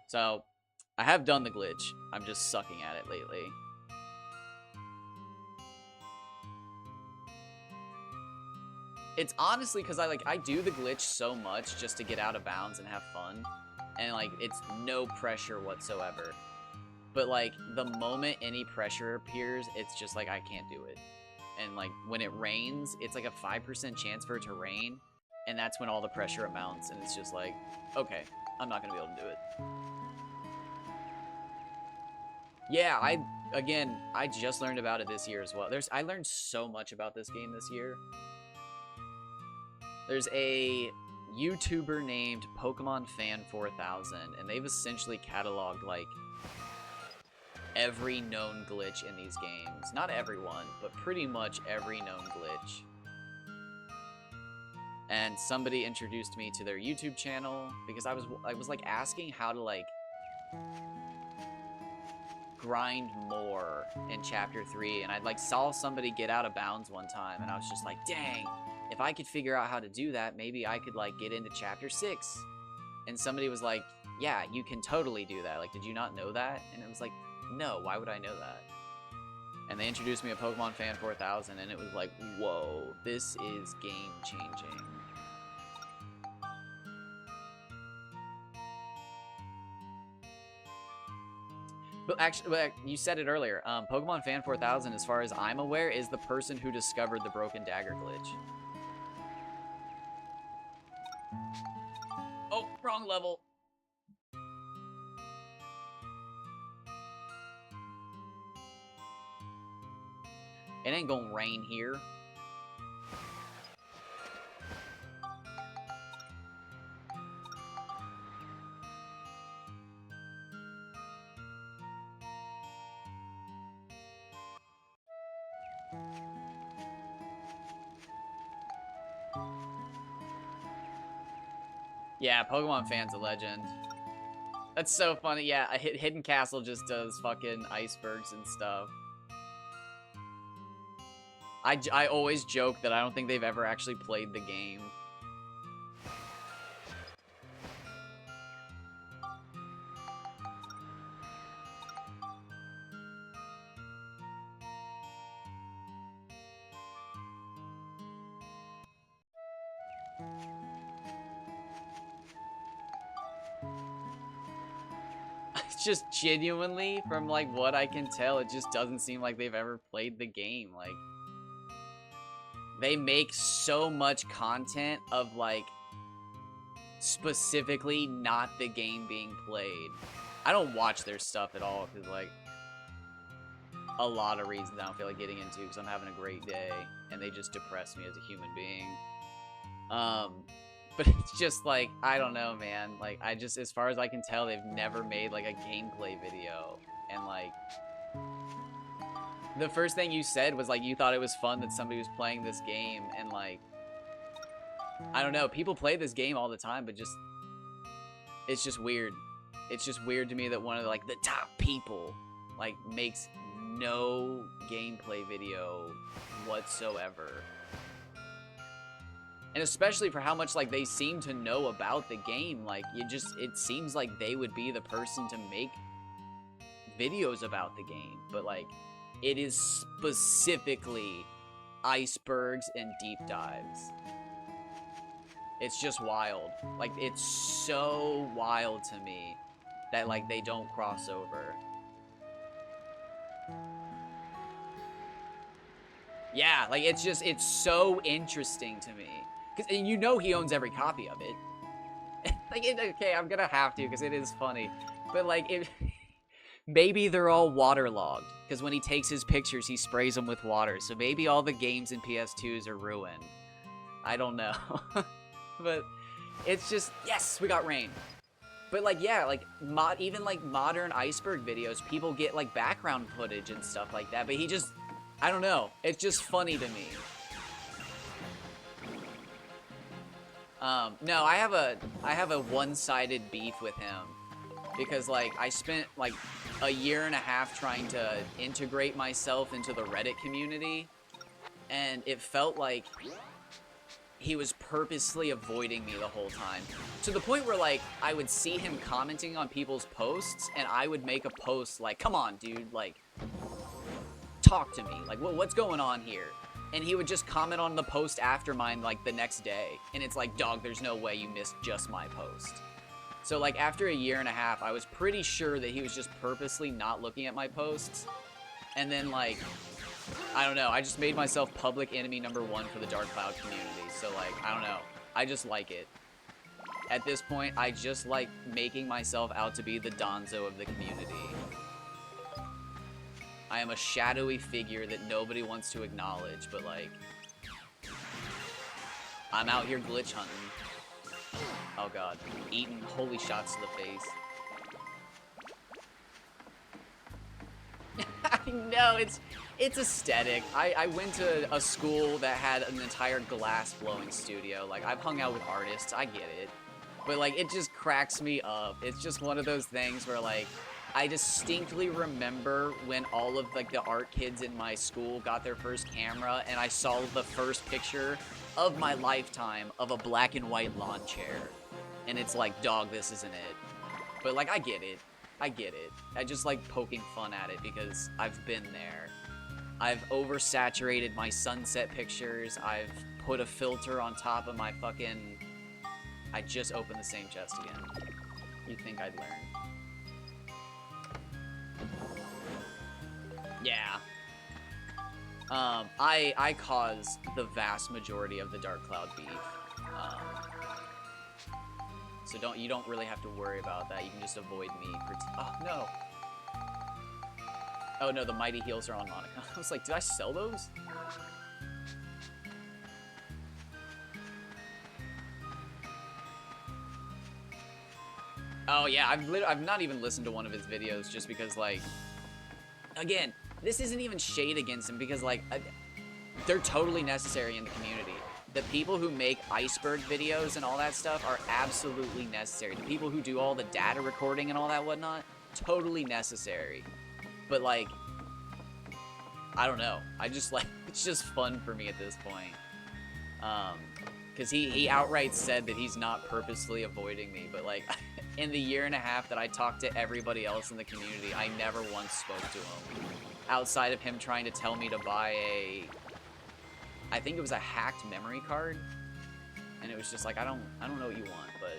So, I have done the glitch. I'm just sucking at it lately. It's honestly because I do the glitch so much just to get out of bounds and have fun. And, like, it's no pressure whatsoever. But, like, the moment any pressure appears, it's just like, I can't do it. And, like, when it rains, it's like a 5% chance for it to rain. And that's when all the pressure amounts. And it's just like, okay, I'm not going to be able to do it. Yeah, I just learned about it this year as well. I learned so much about this game this year. There's a YouTuber named Pokemon Fan 4000, and they've essentially cataloged, like, every known glitch in these games. Not everyone, but pretty much every known glitch. And somebody introduced me to their YouTube channel because I was like asking how to like grind more in chapter 3, and I like saw somebody get out of bounds one time, and I was just like, dang, if I could figure out how to do that, maybe I could like get into chapter 6. And somebody was like, yeah, you can totally do that. Like, did you not know that? And it was like, no, why would I know that? And they introduced me to Pokemon Fan 4000, and it was like, whoa, this is game changing. But actually, you said it earlier. Pokemon Fan 4000, as far as I'm aware, is the person who discovered the broken dagger glitch. Oh, wrong level. It ain't gonna rain here. Yeah, Pokemon Fan's a legend. That's so funny. Yeah, Hidden Castle just does fucking icebergs and stuff. I always joke that I don't think they've ever actually played the game. It's just genuinely, from like what I can tell, it just doesn't seem like they've ever played the game. Like, they make so much content of like specifically not the game being played. I don't watch their stuff at all because like a lot of reasons I don't feel like getting into because I'm having a great day and they just depress me as a human being. But it's just like, I don't know, man. Like, I just, as far as I can tell, they've never made like a gameplay video. And like, the first thing you said was like you thought it was fun that somebody was playing this game, and like, I don't know, people play this game all the time, but just, it's just weird. It's just weird to me that one of the, like the top people like makes no gameplay video whatsoever. And especially for how much like they seem to know about the game, like it seems like they would be the person to make videos about the game, but like it is specifically icebergs and deep dives. It's just wild. Like, it's so wild to me that like they don't cross over. Yeah, like it's so interesting to me. Cause you know he owns every copy of it. Like, okay, I'm gonna have to because it is funny. But like, maybe they're all waterlogged. Because when he takes his pictures, he sprays them with water. So maybe all the games in PS2s are ruined. I don't know. But it's just, yes, we got rain. But like, yeah, like even like modern iceberg videos, people get like background footage and stuff like that. But he just, I don't know. It's just funny to me. No, I have a one-sided beef with him because like I spent like a year and a half trying to integrate myself into the Reddit community, and it felt like he was purposely avoiding me the whole time, to the point where like I would see him commenting on people's posts and I would make a post like, come on dude, like talk to me, like what's going on here? And he would just comment on the post after mine like the next day. And it's like, dog, there's no way you missed just my post. So like after a year and a half, I was pretty sure that he was just purposely not looking at my posts. And then like, I don't know, I just made myself public enemy #1 for the Dark Cloud community. So like, I don't know, I just like it. At this point, I just like making myself out to be the Donzo of the community. I am a shadowy figure that nobody wants to acknowledge, but like, I'm out here glitch hunting. Oh god, eating holy shots to the face. I know, it's aesthetic. I went to a school that had an entire glass blowing studio. Like, I've hung out with artists, I get it. But like, it just cracks me up. It's just one of those things where like, I distinctly remember when all of like the art kids in my school got their first camera and I saw the first picture of my lifetime of a black and white lawn chair. And it's like, dog, this isn't it. But like, I get it. I get it. I just like poking fun at it because I've been there. I've oversaturated my sunset pictures. I've put a filter on top of my fucking... I just opened the same chest again. You'd think I'd learn. Yeah. I cause the vast majority of the Dark Cloud beef. So you don't really have to worry about that. You can just avoid me. Oh, no. Oh, no, the Mighty Heals are on Monica. I was like, did I sell those? Oh, yeah, I've not even listened to one of his videos just because, like, again, this isn't even shade against him because, like, they're totally necessary in the community. The people who make iceberg videos and all that stuff are absolutely necessary. The people who do all the data recording and all that whatnot, totally necessary. But, like, I don't know. I just, like, it's just fun for me at this point. Because he outright said that he's not purposely avoiding me, but, like, in the year and a half that I talked to everybody else in the community, I never once spoke to him. Outside of him trying to tell me to buy I think it was a hacked memory card, and it was just like, I don't know what you want, but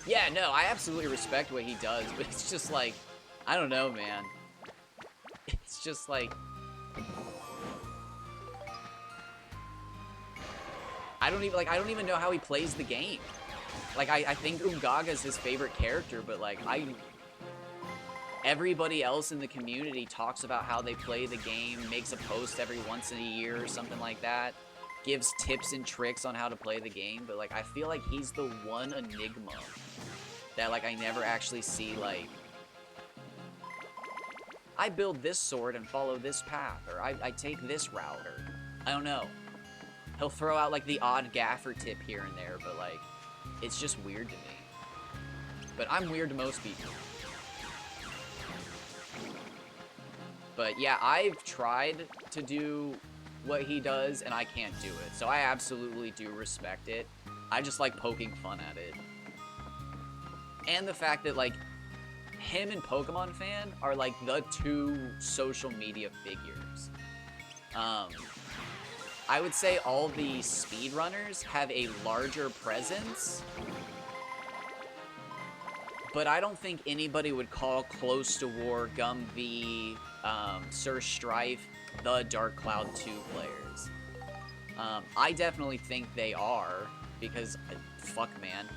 yeah, no, I absolutely respect what he does, but it's just like, I don't know, man. It's just like, I don't even know how he plays the game. Like, I think Umgaga's his favorite character, but like, everybody else in the community talks about how they play the game, makes a post every once in a year or something like that, gives tips and tricks on how to play the game, but, like, I feel like he's the one enigma that, like, I never actually see, like, I build this sword and follow this path, or I take this route, or, I don't know. He'll throw out, like, the odd gaffer tip here and there, but, like, it's just weird to me. But I'm weird to most people. But yeah, I've tried to do what he does, and I can't do it. So I absolutely do respect it. I just like poking fun at it. And the fact that, like, him and Pokemon Fan are, like, the two social media figures. I would say all the speedrunners have a larger presence, but I don't think anybody would call Close to War, Gumby, Sir Strife the Dark Cloud 2 players. I definitely think they are, because, fuck, man.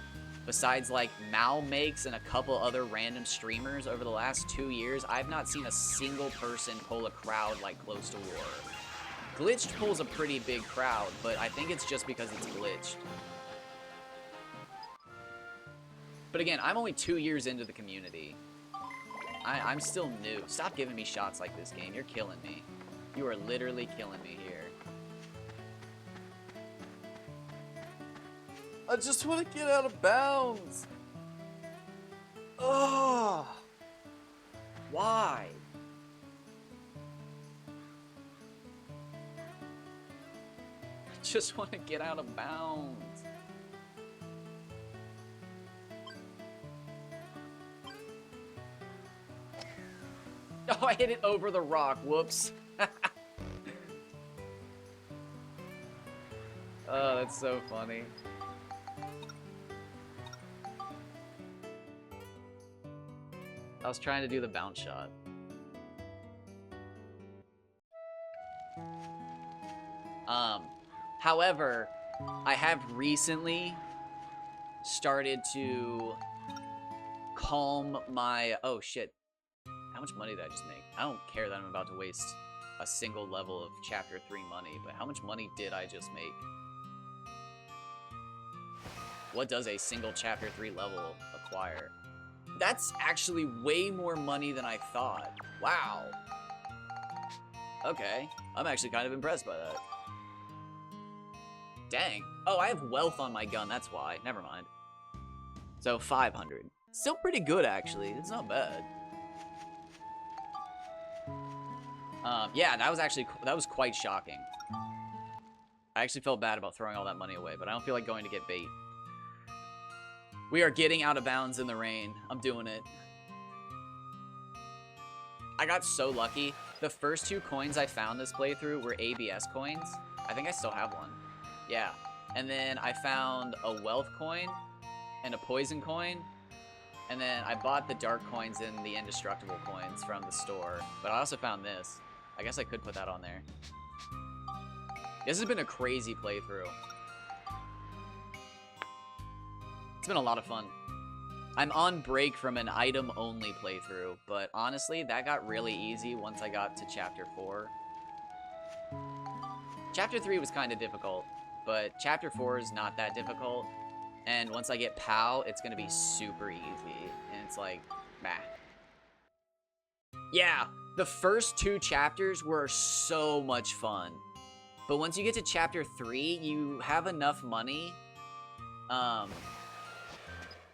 Besides, like, Mal Makes and a couple other random streamers over the last 2 years, I've not seen a single person pull a crowd like Close to War. Glitched pulls a pretty big crowd, but I think it's just because it's glitched. But again, I'm only 2 years into the community. I'm still new. Stop giving me shots like this, game. You're killing me. You are literally killing me here. I just want to get out of bounds. Ugh. Why? I just want to get out of bounds. Oh, I hit it over the rock. Whoops. Oh, that's so funny. I was trying to do the bounce shot. However, I have recently started to calm my... Oh, shit. How much money did I just make? I don't care that I'm about to waste a single level of Chapter 3 money, but how much money did I just make? What does a single Chapter 3 level acquire? That's actually way more money than I thought. Wow. Okay. I'm actually kind of impressed by that. Dang. Oh, I have wealth on my gun, that's why. Never mind. So, 500. Still pretty good, actually. It's not bad. Yeah, that was quite shocking. I actually felt bad about throwing all that money away, but I don't feel like going to get bait. We are getting out of bounds in the rain. I'm doing it. I got so lucky. The first 2 coins I found this playthrough were ABS coins. I think I still have one. Yeah. And then I found a wealth coin and a poison coin. And then I bought the dark coins and the indestructible coins from the store. But I also found this. I guess I could put that on there. This has been a crazy playthrough. It's been a lot of fun. I'm on break from an item-only playthrough, but honestly, that got really easy once I got to Chapter 4. Chapter 3 was kind of difficult, but Chapter 4 is not that difficult. And once I get POW, it's going to be super easy. And it's like, meh. Yeah, the first 2 chapters were so much fun. But once you get to Chapter 3, you have enough money.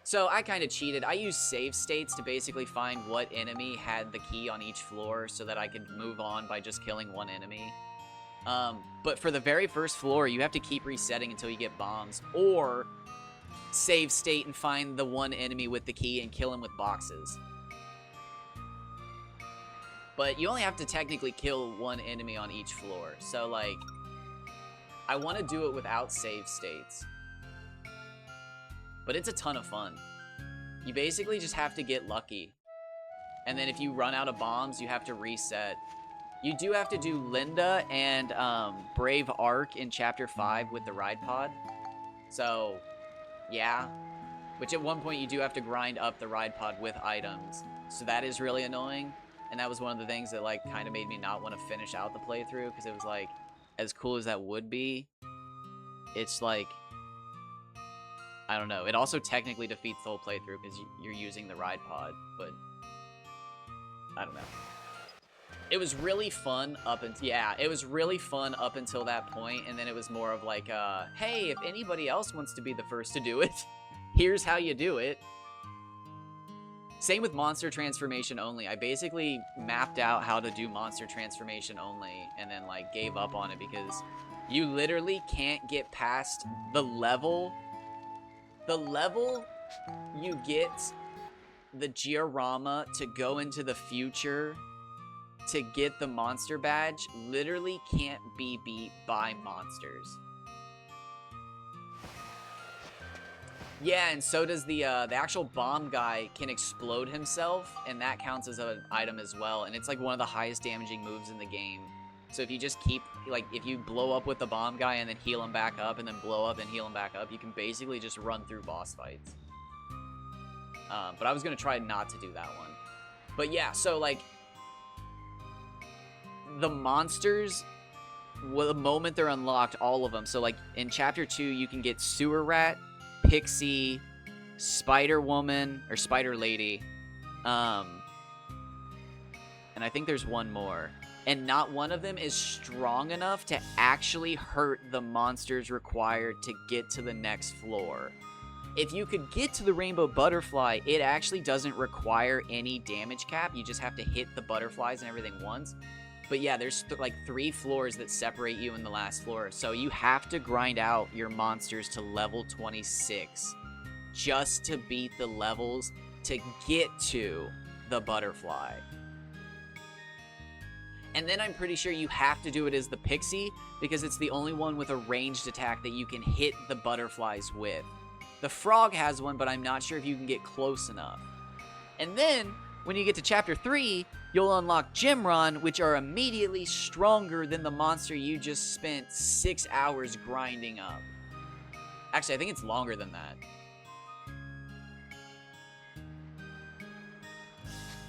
So I kind of cheated. I used save states to basically find what enemy had the key on each floor so that I could move on by just killing one enemy. But for the very first floor, you have to keep resetting until you get bombs. Or save state and find the one enemy with the key and kill him with boxes. But you only have to technically kill one enemy on each floor. So, like, I want to do it without save states. But it's a ton of fun. You basically just have to get lucky. And then if you run out of bombs, you have to reset. You do have to do Linda and Brave Ark in Chapter 5 with the ride pod. So, yeah. Which at one point you do have to grind up the ride pod with items. So that is really annoying. And that was one of the things that, like, kind of made me not want to finish out the playthrough. Because it was like, as cool as that would be, it's like, I don't know. It also technically defeats the whole playthrough because you're using the ride pod, but I don't know. It was really fun up until, yeah, it was really fun up until that point, and then it was more of like, hey, if anybody else wants to be the first to do it, here's how you do it. Same with monster transformation only. I basically mapped out how to do monster transformation only, and then like gave up on it because you literally can't get past the level. The level you get the diorama to go into the future to get the monster badge literally can't be beat by monsters. Yeah, and so does the actual bomb guy can explode himself, and that counts as an item as well. And it's like one of the highest damaging moves in the game. So if you just keep, like, if you blow up with the bomb guy and then heal him back up and then blow up and heal him back up, you can basically just run through boss fights. But I was going to try not to do that one. But yeah, so, like, the monsters, well, the moment they're unlocked, all of them. So, like, in Chapter 2, you can get Sewer Rat, Pixie, Spider Woman, or Spider Lady. And I think there's one more. And not one of them is strong enough to actually hurt the monsters required to get to the next floor. If you could get to the Rainbow Butterfly, it actually doesn't require any damage cap. You just have to hit the butterflies and everything once. But yeah, there's like 3 floors that separate you in the last floor. So you have to grind out your monsters to level 26 just to beat the levels to get to the butterfly. And then I'm pretty sure you have to do it as the Pixie because it's the only one with a ranged attack that you can hit the butterflies with. The Frog has one, but I'm not sure if you can get close enough. And then, when you get to Chapter 3, you'll unlock Gemron, which are immediately stronger than the monster you just spent 6 hours grinding up. Actually, I think it's longer than that.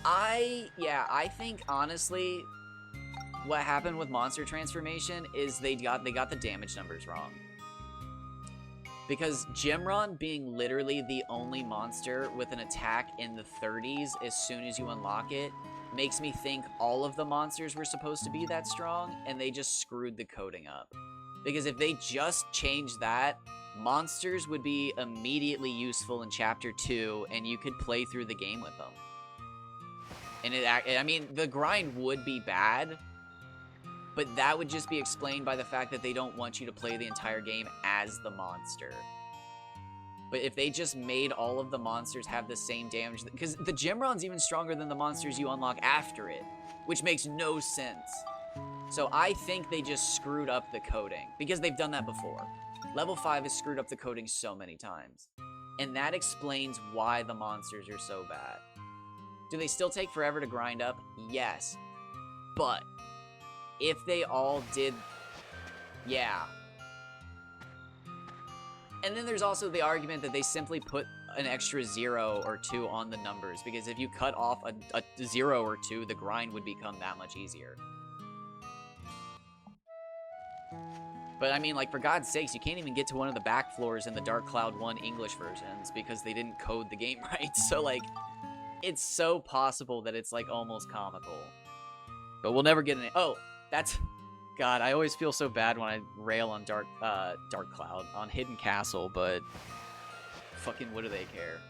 I think, honestly, what happened with monster transformation is they got the damage numbers wrong. Because Gemron being literally the only monster with an attack in the 30s as soon as you unlock it makes me think all of the monsters were supposed to be that strong, and they just screwed the coding up. Because if they just changed that, monsters would be immediately useful in Chapter 2, and you could play through the game with them. And I mean, the grind would be bad, but that would just be explained by the fact that they don't want you to play the entire game as the monster. But if they just made all of the monsters have the same damage, because the Gemron's even stronger than the monsters you unlock after it, which makes no sense. So I think they just screwed up the coding, because they've done that before. Level 5 has screwed up the coding so many times. And that explains why the monsters are so bad. Do they still take forever to grind up? Yes. But if they all did... Yeah. And then there's also the argument that they simply put an extra 0 or 2 on the numbers, because if you cut off a 0 or 2, the grind would become that much easier. But I mean, like, for God's sakes, you can't even get to one of the back floors in the Dark Cloud 1 English versions because they didn't code the game right. So, like, it's so possible that it's, like, almost comical. But we'll never get in it. Oh, that's... God, I always feel so bad when I rail on Dark Cloud, on Hidden Castle, but fucking what do they care?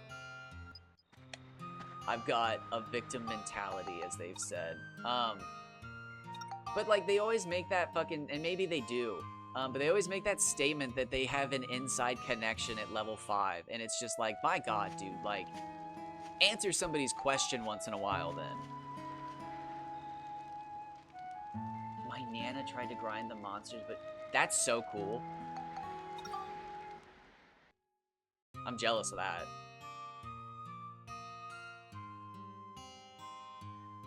I've got a victim mentality, as they've said. But, like, they always make that fucking... And maybe they do. But they always make that statement that they have an inside connection at level 5. And it's just like, my God, dude, like, answer somebody's question once in a while, then. My Nana tried to grind the monsters, but that's so cool. I'm jealous of that.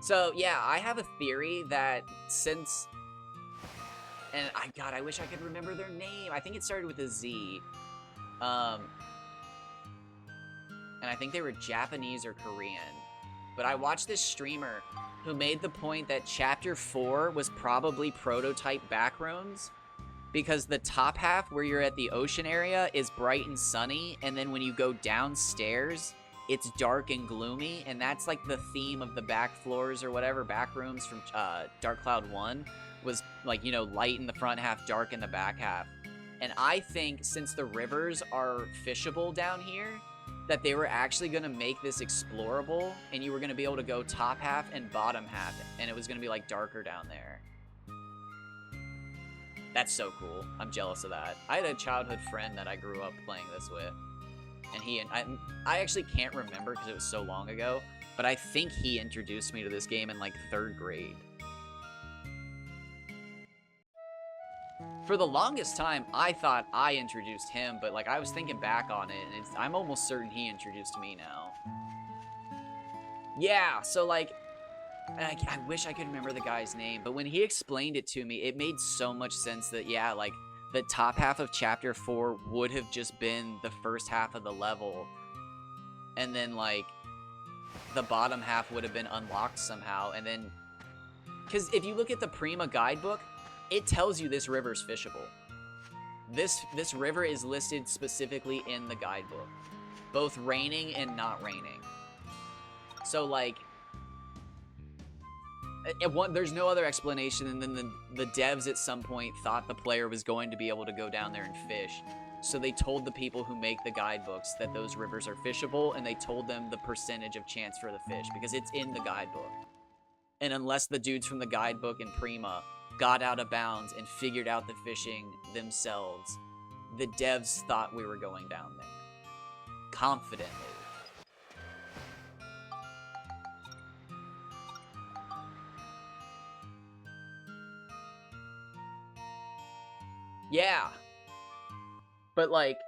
So, yeah, I have a theory that since... And, God, I wish I could remember their name. I think it started with a Z. And I think they were Japanese or Korean. But I watched this streamer who made the point that Chapter 4 was probably prototype Backrooms, because the top half, where you're at the ocean area, is bright and sunny, and then when you go downstairs, it's dark and gloomy, and that's like the theme of the back floors or whatever, Backrooms from Dark Cloud 1, was like, you know, light in the front half, dark in the back half. And I think since the rivers are fishable down here, that they were actually going to make this explorable, and you were going to be able to go top half and bottom half, and it was going to be like darker down there. That's so cool. I'm jealous of that. I had a childhood friend that I grew up playing this with, and I actually can't remember because it was so long ago, but I think he introduced me to this game in like 3rd grade. For the longest time, I thought I introduced him, but like I was thinking back on it, and I'm almost certain he introduced me now. Yeah, so like, I wish I could remember the guy's name, but when he explained it to me, it made so much sense that, yeah, like, the top half of Chapter 4 would have just been the first half of the level, and then, like, the bottom half would have been unlocked somehow, and then... Because if you look at the Prima guidebook, it tells you this river's fishable. This river is listed specifically in the guidebook. Both raining and not raining. So, like... there's no other explanation, and then the devs at some point thought the player was going to be able to go down there and fish. So they told the people who make the guidebooks that those rivers are fishable, and they told them the percentage of chance for the fish, because it's in the guidebook. And unless the dudes from the guidebook and Prima got out of bounds and figured out the fishing themselves, the devs thought we were going down there. Confidently. Yeah. But, like...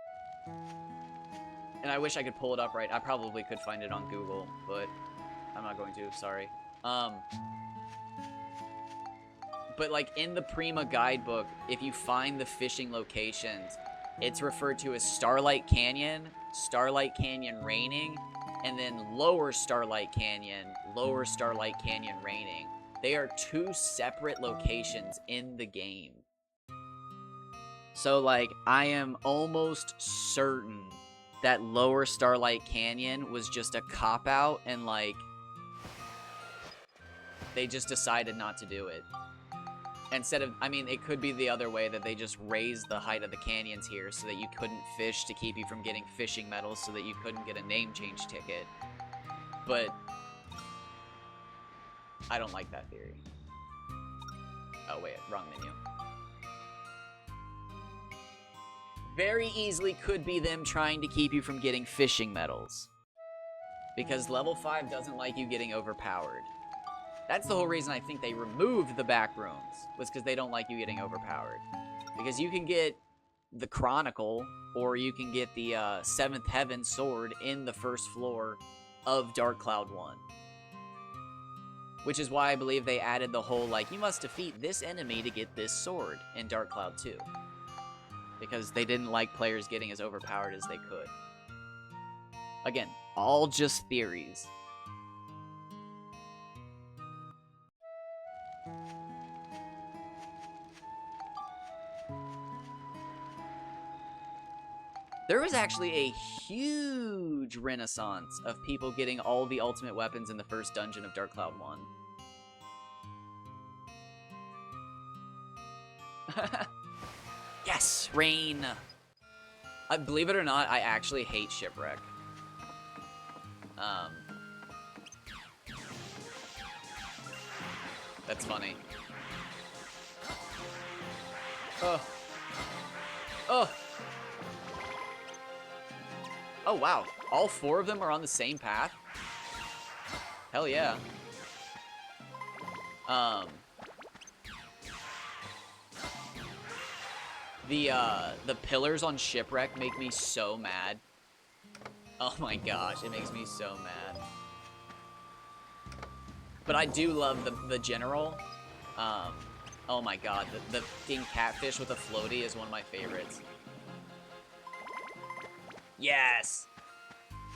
And I wish I could pull it up right. I probably could find it on Google, but I'm not going to, sorry. But, like, in the Prima guidebook, if you find the fishing locations, it's referred to as Starlight Canyon Raining, and then Lower Starlight Canyon Raining. They are 2 separate locations in the game. So, like, I am almost certain that Lower Starlight Canyon was just a cop-out, and, like, they just decided not to do it. Instead of, I mean, it could be the other way, that they just raised the height of the canyons here so that you couldn't fish to keep you from getting fishing medals, so that you couldn't get a name change ticket. But I don't like that theory. Oh, wait, wrong menu. Very easily could be them trying to keep you from getting fishing medals. Because level 5 doesn't like you getting overpowered. That's the whole reason I think they removed the back rooms, was because they don't like you getting overpowered. Because you can get the Chronicle, or you can get the 7th Heaven sword in the first floor of Dark Cloud 1. Which is why I believe they added the whole, like, you must defeat this enemy to get this sword in Dark Cloud 2. Because they didn't like players getting as overpowered as they could. Again, all just theories. There was actually a huge renaissance of people getting all the ultimate weapons in the first dungeon of Dark Cloud 1. Yes, rain! Believe it or not, I actually hate Shipwreck. That's funny. Oh. Oh! Oh, wow. All 4 of them are on the same path? Hell yeah. The pillars on Shipwreck make me so mad. Oh my gosh, it makes me so mad. But I do love the general. Oh my god, the ding catfish with a floaty is one of my favorites. Yes!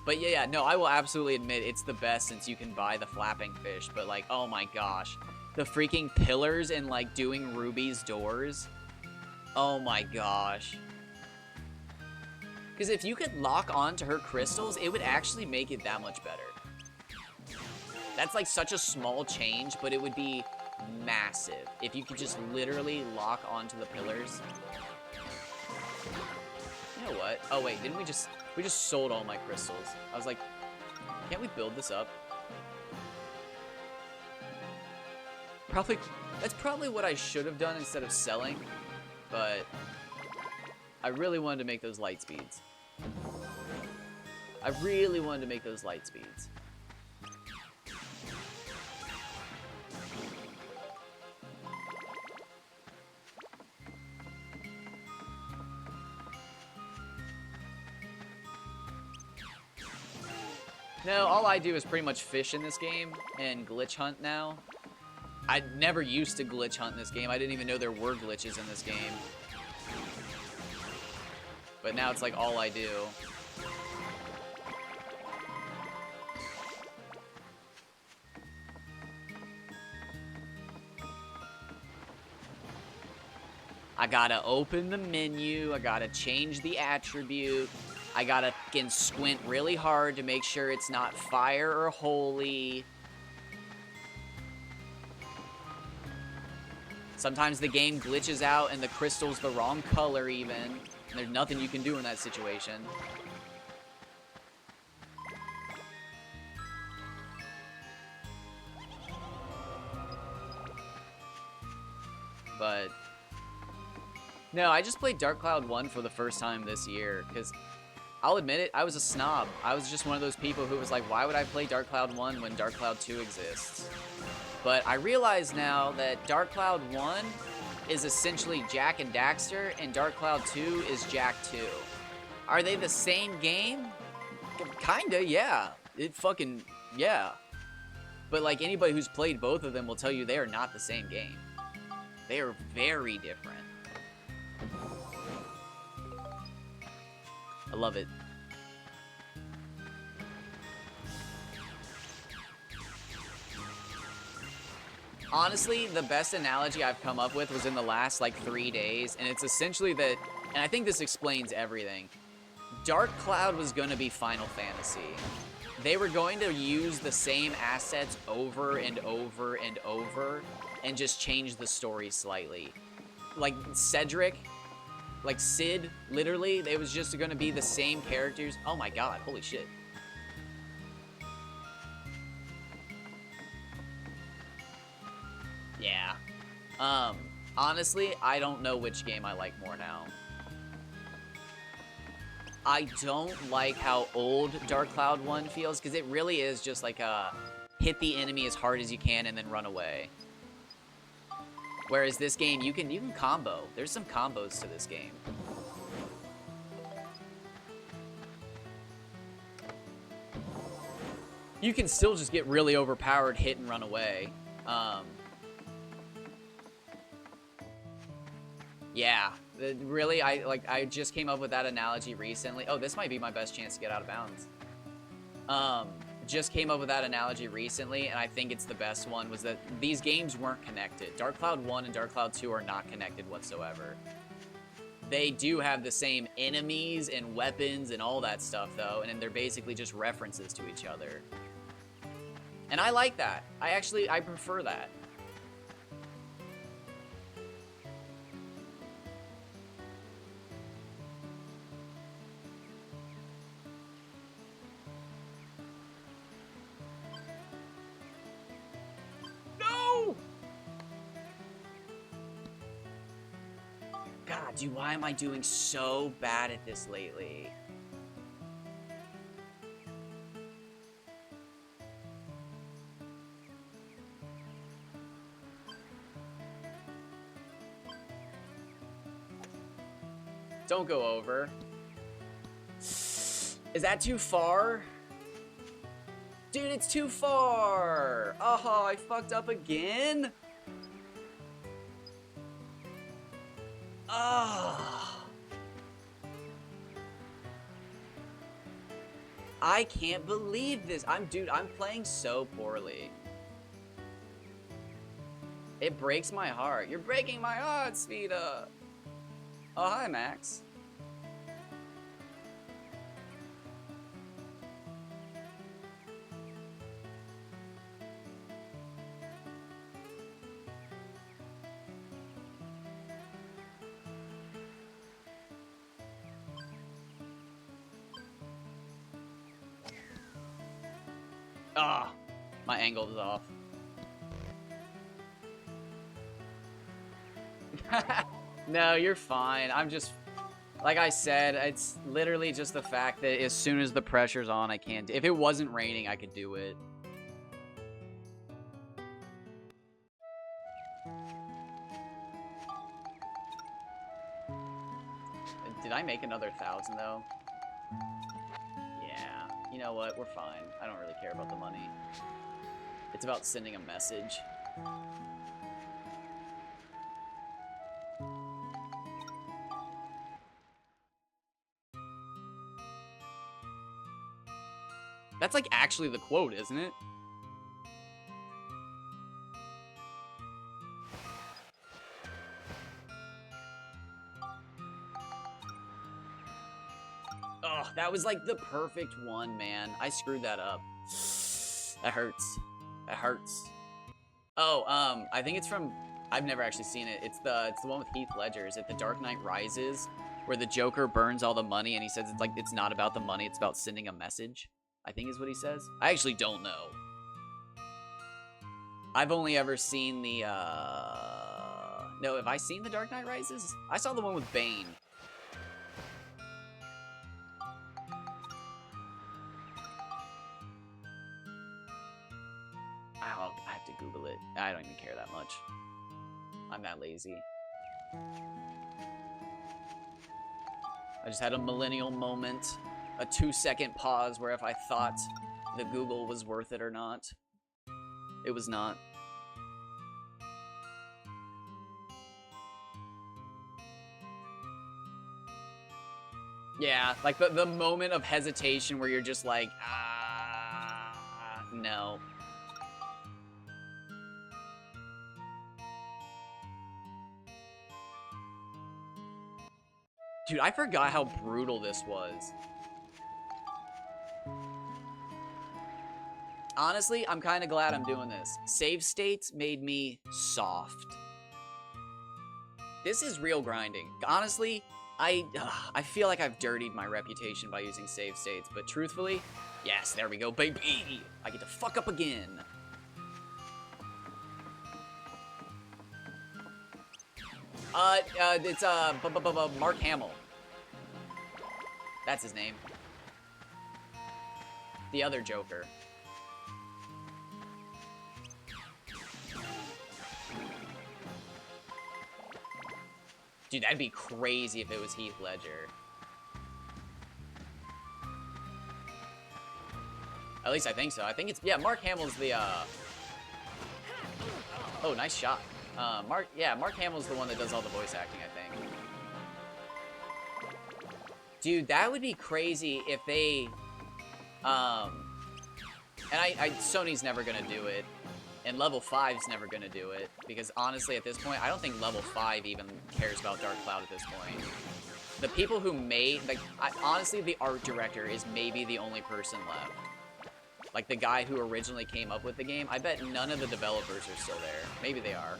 But yeah, no, I will absolutely admit it's the best since you can buy the flapping fish. But like, oh my gosh. The freaking pillars and like doing Ruby's doors. Oh my gosh. Because if you could lock on to her crystals, it would actually make it that much better. That's like such a small change, but it would be massive if you could just literally lock onto the pillars. You know what? Oh wait, didn't we just sold all my crystals. I was like, can't we build this up? That's probably what I should have done instead of selling, but I really wanted to make those light speeds. I really wanted to make those light speeds. No, all I do is pretty much fish in this game and glitch hunt now. I never used to glitch hunt in this game. I didn't even know there were glitches in this game. But now it's like all I do. I gotta open the menu. I gotta change the attribute. I gotta fucking squint really hard to make sure it's not fire or holy. Sometimes the game glitches out and the crystal's the wrong color even. And there's nothing you can do in that situation. But no, I just played Dark Cloud 1 for the first time this year, because I'll admit it, I was a snob. I was just one of those people who was like, why would I play Dark Cloud 1 when Dark Cloud 2 exists? But I realize now that Dark Cloud 1 is essentially Jak and Daxter, and Dark Cloud 2 is Jak 2. Are they the same game? Kinda, yeah. Yeah. But like anybody who's played both of them will tell you they are not the same game. They are very different. I love it. Honestly, the best analogy I've come up with was in the last, like, 3 days, and it's essentially that, and I think this explains everything. Dark Cloud was going to be Final Fantasy. They were going to use the same assets over and over and over, and just change the story slightly. Like, Cedric, like Sid, literally, it was just going to be the same characters. Oh my god, holy shit. Yeah. Honestly, I don't know which game I like more now. I don't like how old Dark Cloud 1 feels, because it really is just like a hit the enemy as hard as you can and then run away. Whereas this game, you can combo. There's some combos to this game. You can still just get really overpowered, hit, and run away. Yeah, really, I just came up with that analogy recently. Oh, this might be my best chance to get out of bounds. Just came up with that analogy recently, and I think it's the best one, was that these games weren't connected. Dark Cloud 1 and Dark Cloud 2 are not connected whatsoever. They do have the same enemies and weapons and all that stuff, though, and they're basically just references to each other. And I like that. I prefer that. No! God, dude, why am I doing so bad at this lately? Don't go over. Is that too far? Dude, it's too far! Oh, I fucked up again? Ah. I can't believe this. Dude, I'm playing so poorly. It breaks my heart. You're breaking my heart, Svita. Oh, hi, Max. Ah, my angle is off. No, you're fine. I'm just, like I said, it's literally just the fact that as soon as the pressure's on, I can't. If it wasn't raining, I could do it. Did I make another 1,000 though? Yeah. You know what? We're fine. I don't really care about the money. It's about sending a message. That's like actually the quote, isn't it? Oh, that was like the perfect one, man. I screwed that up. That hurts. That hurts. Oh, I think it's from, I've never actually seen it. It's the one with Heath Ledger. Is it The Dark Knight Rises, where the Joker burns all the money and he says it's like it's not about the money, it's about sending a message, I think is what he says. I actually don't know. I've only ever seen the no, have I seen The Dark Knight Rises? I saw the one with Bane. I have to Google it. I don't even care that much. I'm that lazy. I just had a millennial moment. A 2-second pause where if I thought the Google was worth it or not. It was not. Yeah, like the moment of hesitation where you're just like, no. Dude, I forgot how brutal this was. Honestly, I'm kind of glad I'm doing this. Save states made me soft. This is real grinding. Honestly, I feel like I've dirtied my reputation by using save states, but truthfully, yes, there we go, baby. I get to fuck up again. It's Mark Hamill. That's his name. The other Joker. Dude, that'd be crazy if it was Heath Ledger. At least I think so. I think it's, yeah, Mark Hamill's the, oh, nice shot. Mark Hamill's the one that does all the voice acting, I think. Dude, that would be crazy if they, and Sony's never gonna do it, and Level 5's never gonna do it, because honestly, at this point, I don't think Level 5 even cares about Dark Cloud at this point. The people who made, like, honestly, the art director is maybe the only person left. Like, the guy who originally came up with the game, I bet none of the developers are still there. Maybe they are.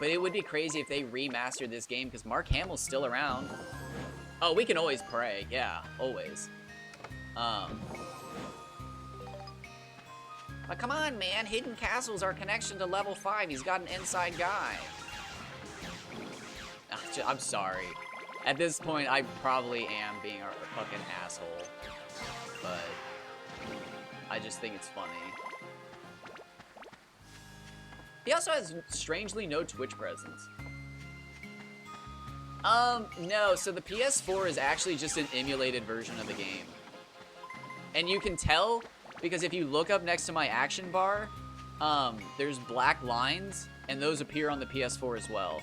But it would be crazy if they remastered this game, because Mark Hamill's still around. Oh, we can always pray. Yeah, always. But come on, man. Hidden Castle's our connection to Level 5. He's got an inside guy. I'm sorry. At this point, I probably am being a fucking asshole. But I just think it's funny. He also has strangely no Twitch presence. No, so the PS4 is actually just an emulated version of the game. And you can tell, because if you look up next to my action bar, there's black lines, and those appear on the PS4 as well.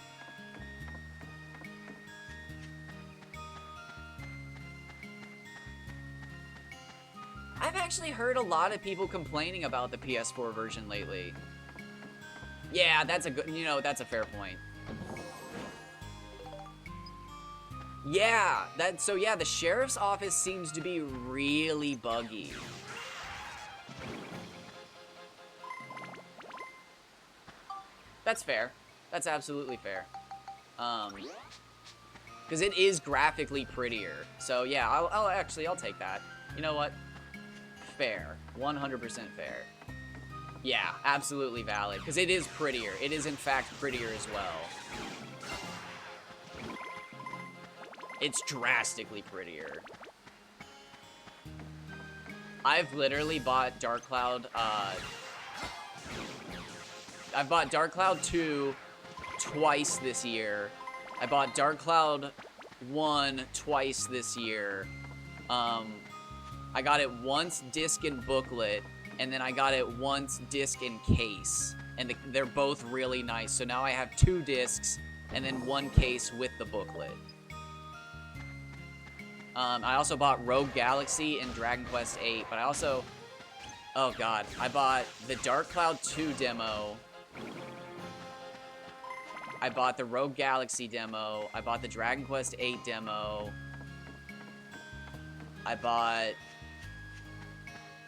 I've actually heard a lot of people complaining about the PS4 version lately. Yeah, that's a good, that's a fair point. Yeah, so yeah, the sheriff's office seems to be really buggy. That's fair. That's absolutely fair. Because it is graphically prettier. So yeah, I'll take that. You know what? Fair. 100% fair. Yeah, absolutely valid. Because it is prettier. It is in fact prettier as well. It's drastically prettier. I've literally bought Dark Cloud, I've bought Dark Cloud 2 twice this year. I bought Dark Cloud 1 twice this year. I got it once disc and booklet, and then I got it once disc and case. And they're both really nice. So now I have 2 discs and then 1 case with the booklet. I also bought Rogue Galaxy and Dragon Quest VIII, but I also, oh god, I bought the Dark Cloud 2 demo. I bought the Rogue Galaxy demo. I bought the Dragon Quest VIII demo. I bought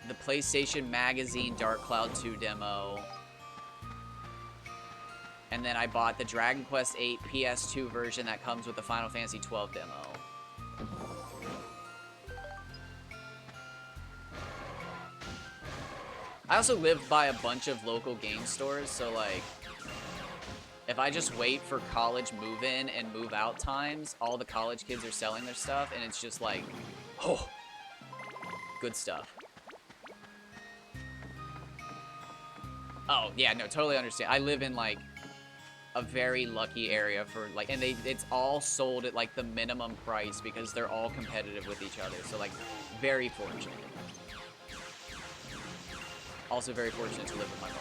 the PlayStation Magazine Dark Cloud 2 demo. And then I bought the Dragon Quest VIII PS2 version that comes with the Final Fantasy XII demo. I also live by a bunch of local game stores, so like, if I just wait for college move-in and move-out times, all the college kids are selling their stuff, and it's just like, oh, good stuff. Oh, yeah, no, totally understand. I live in, like, a very lucky area for, like, and it's all sold at, like, the minimum price because they're all competitive with each other, so, like, very fortunate. Also very fortunate to live with my mother.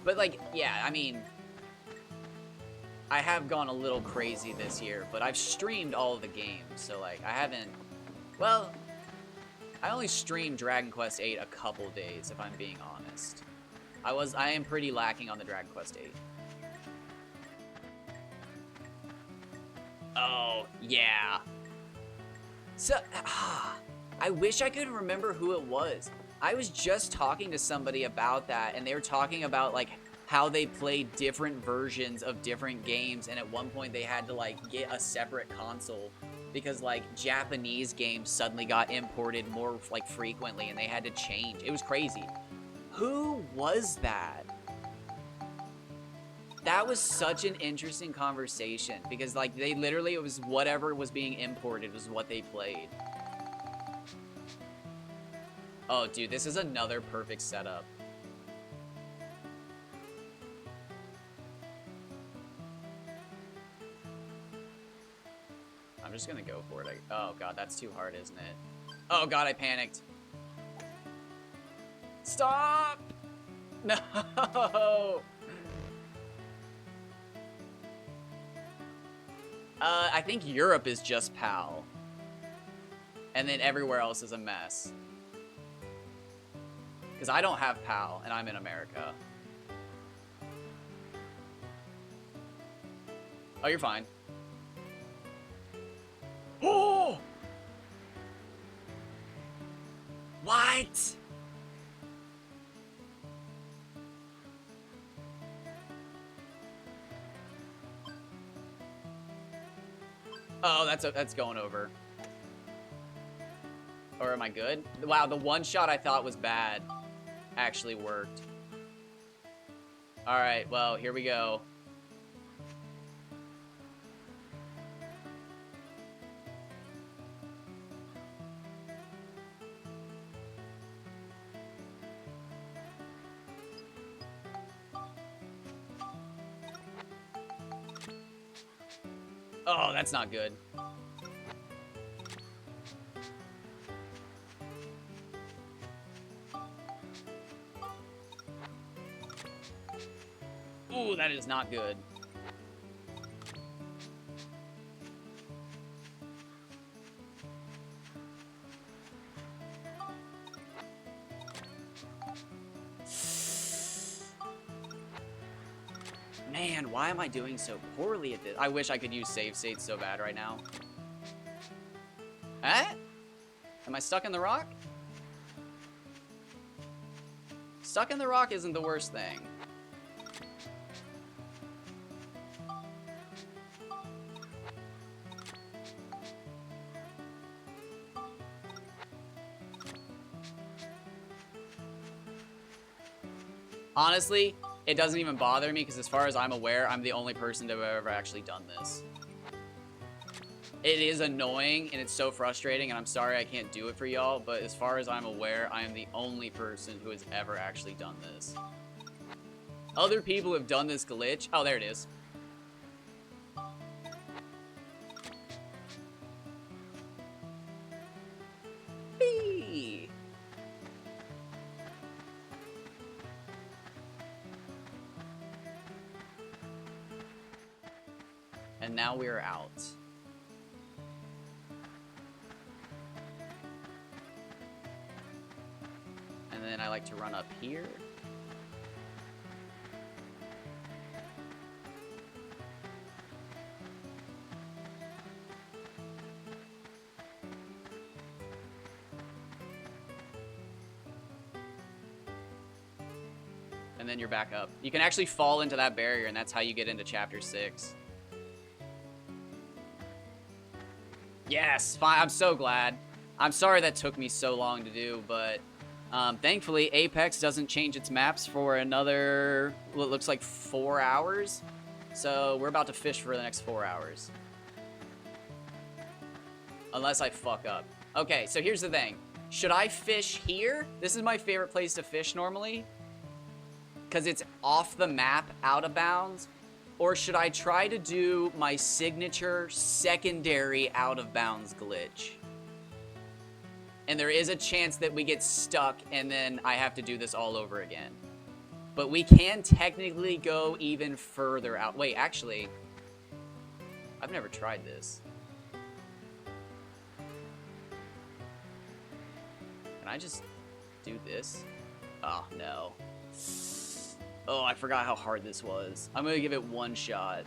But, like, yeah, I mean, I have gone a little crazy this year, but I've streamed all of the games, so, like, I haven't, well, I only streamed Dragon Quest VIII a couple days, if I'm being honest. I am pretty lacking on the Dragon Quest VIII. Oh, yeah. So, I wish I could remember who it was. I was just talking to somebody about that, and they were talking about, like, how they played different versions of different games, and at one point they had to, like, get a separate console because, like, Japanese games suddenly got imported more, like, frequently, and they had to change. It was crazy. Who was that? That was such an interesting conversation because, like, they literally, it was whatever was being imported was what they played. Oh, dude, this is another perfect setup. I'm just gonna go for it. Oh god, that's too hard, isn't it? Oh god, I panicked. Stop! No! I think Europe is just PAL. And then everywhere else is a mess. Because I don't have PAL, and I'm in America. Oh, you're fine. Oh! What? Oh, that's going over. Or am I good? Wow, the one shot I thought was bad actually worked. All right, well, here we go. Oh, that's not good. Ooh, that is not good. Man, why am I doing so poorly at this? I wish I could use save states so bad right now. Eh? Am I stuck in the rock? Stuck in the rock isn't the worst thing. Honestly, it doesn't even bother me because as far as I'm aware, I'm the only person to have ever actually done this. It is annoying and it's so frustrating and I'm sorry I can't do it for y'all, but as far as I'm aware, I am the only person who has ever actually done this. Other people have done this glitch. Oh, there it is. Whee! And now we are out. And then I like to run up here. And then you're back up. You can actually fall into that barrier, and that's how you get into Chapter 6. Yes, fine. I'm so glad. I'm sorry that took me so long to do, but thankfully Apex doesn't change its maps for another, what looks like 4 hours. So we're about to fish for the next 4 hours. Unless I fuck up. Okay, so here's the thing. Should I fish here? This is my favorite place to fish normally, because it's off the map, out of bounds. Or should I try to do my signature secondary out of bounds glitch? And there is a chance that we get stuck and then I have to do this all over again. But we can technically go even further out. Wait, actually, I've never tried this. Can I just do this? Oh, no. Oh, I forgot how hard this was. I'm gonna give it one shot.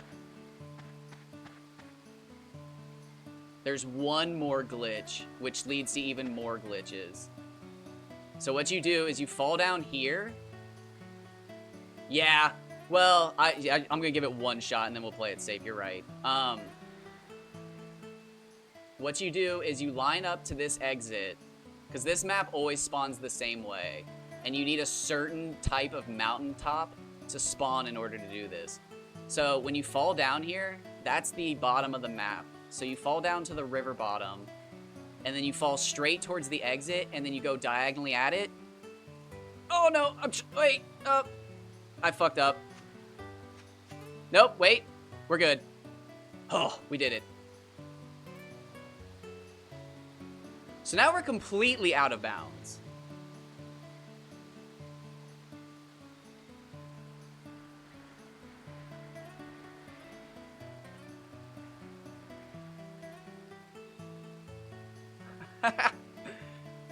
There's one more glitch, which leads to even more glitches. So what you do is you fall down here. Yeah, well, I'm gonna give it one shot and then we'll play it safe. You're right. What you do is you line up to this exit, because this map always spawns the same way. And you need a certain type of mountaintop to spawn in order to do this. So when you fall down here, that's the bottom of the map. So you fall down to the river bottom, and then you fall straight towards the exit, and then you go diagonally at it. Oh no, wait, I fucked up. Nope, wait, we're good. Oh, we did it. So now we're completely out of bounds.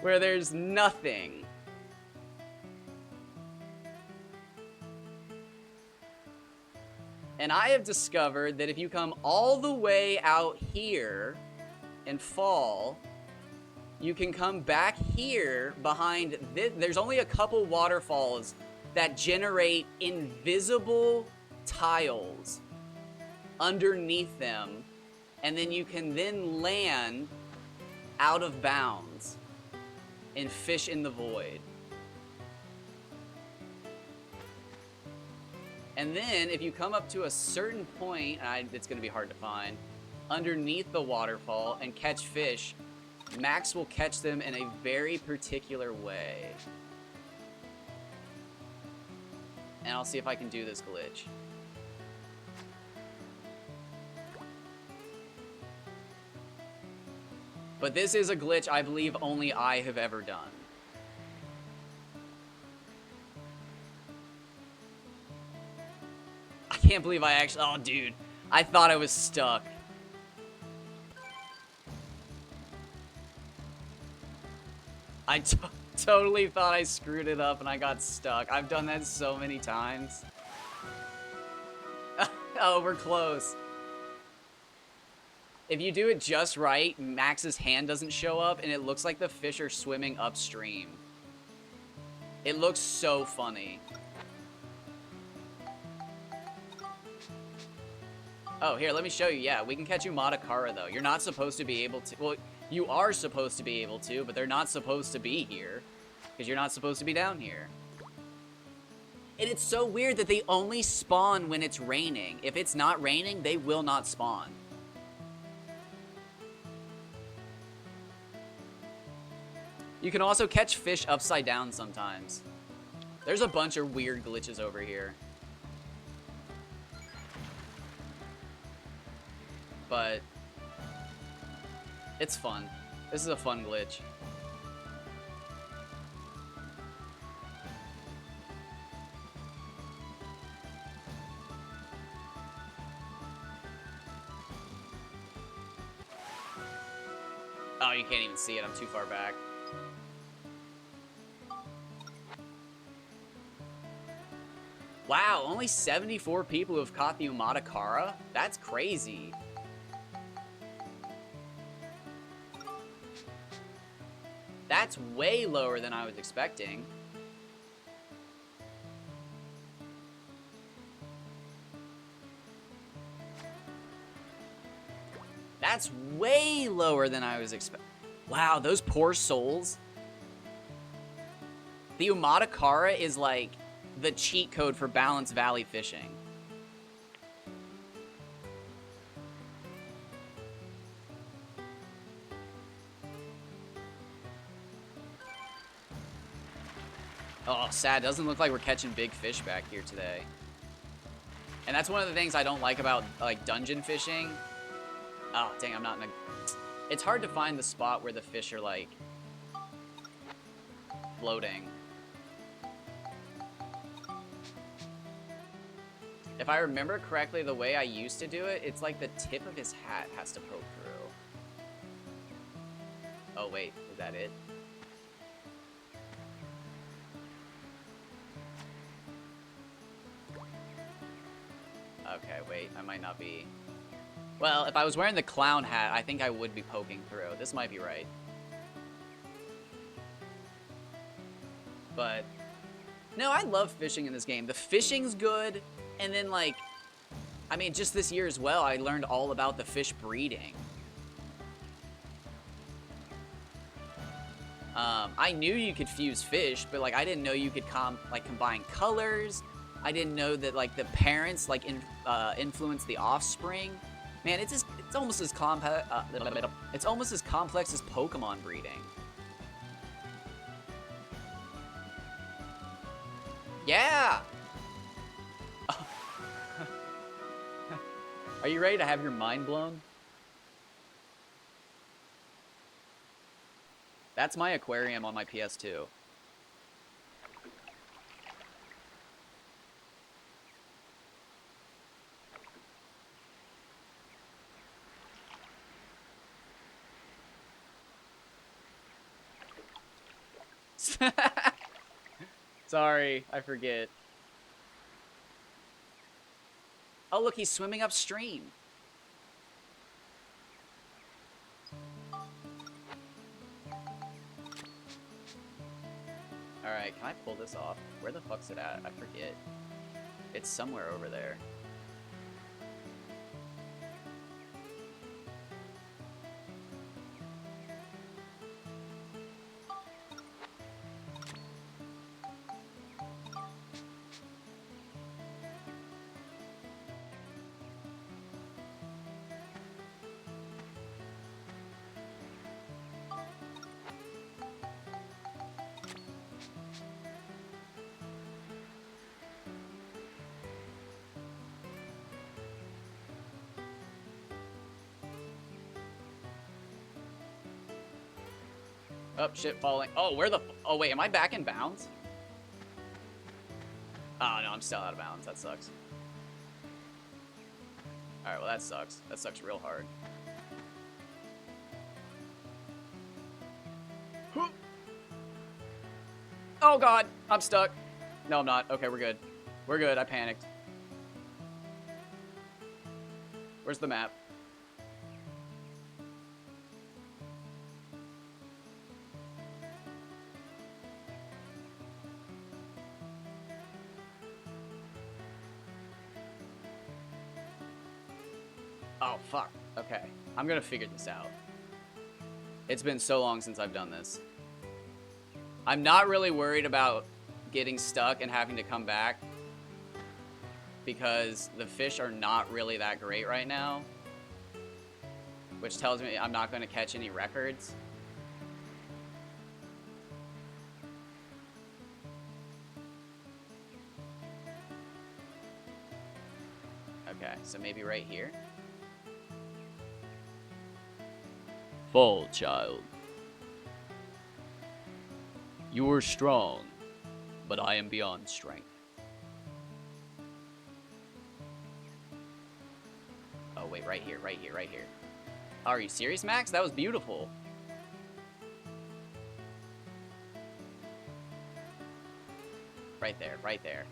Where there's nothing. And I have discovered that if you come all the way out here and fall, you can come back here behind this. There's only a couple waterfalls that generate invisible tiles underneath them, and then you can then land out of bounds and fish in the void. And then if you come up to a certain point, it's going to be hard to find, underneath the waterfall and catch fish, Max will catch them in a very particular way. And I'll see if I can do this glitch. But this is a glitch I believe only I have ever done. I can't believe I actually... Oh, dude. I thought I was stuck. I totally thought I screwed it up and I got stuck. I've done that so many times. Oh, we're close. If you do it just right, Max's hand doesn't show up and it looks like the fish are swimming upstream. It looks so funny. Oh, here, let me show you. Yeah, we can catch Umatakara, though. You're not supposed to be able to... Well, you are supposed to be able to, but they're not supposed to be here. Because you're not supposed to be down here. And it's so weird that they only spawn when it's raining. If it's not raining, they will not spawn. You can also catch fish upside down sometimes. There's a bunch of weird glitches over here. But it's fun. This is a fun glitch. Oh, you can't even see it. I'm too far back. Wow, only 74 people have caught the Umatakara? That's crazy. That's way lower than I was expecting. That's way lower than I was expecting. Wow, those poor souls. The Umatakara is like the cheat code for Balance Valley fishing. Oh, sad. Doesn't look like we're catching big fish back here today. And that's one of the things I don't like about, like, dungeon fishing. Oh, dang, I'm not in a... It's hard to find the spot where the fish are, like, floating. If I remember correctly, the way I used to do it, it's like the tip of his hat has to poke through. Oh, wait. Is that it? Okay, wait. I might not be... Well, if I was wearing the clown hat, I think I would be poking through. This might be right. But... No, I love fishing in this game. The fishing's good, and then, like... I mean, just this year as well, I learned all about the fish breeding. I knew you could fuse fish, but, like, I didn't know you could, combine colors. I didn't know that, like, the parents, like, influence the offspring. Man, it's almost as complex as Pokemon breeding. Yeah! Are you ready to have your mind blown? That's my aquarium on my PS2. Sorry, I forget. Oh, look, he's swimming upstream. Alright, can I pull this off? Where the fuck's it at? I forget. It's somewhere over there. Oh, shit, falling. Oh, where the... Oh, wait, am I back in bounds? Oh, no, I'm still out of bounds. That sucks. Alright, well, that sucks. That sucks real hard. Oh, God. I'm stuck. No, I'm not. Okay, we're good. We're good. I panicked. Where's the map? Oh, fuck. Okay. I'm gonna figure this out. It's been so long since I've done this. I'm not really worried about getting stuck and having to come back because the fish are not really that great right now, which tells me I'm not going to catch any records. Okay, so maybe right here. Fall, child. You are strong, but I am beyond strength. Oh, wait, right here, right here, right here. Oh, are you serious, Max? That was beautiful. Right there, right there.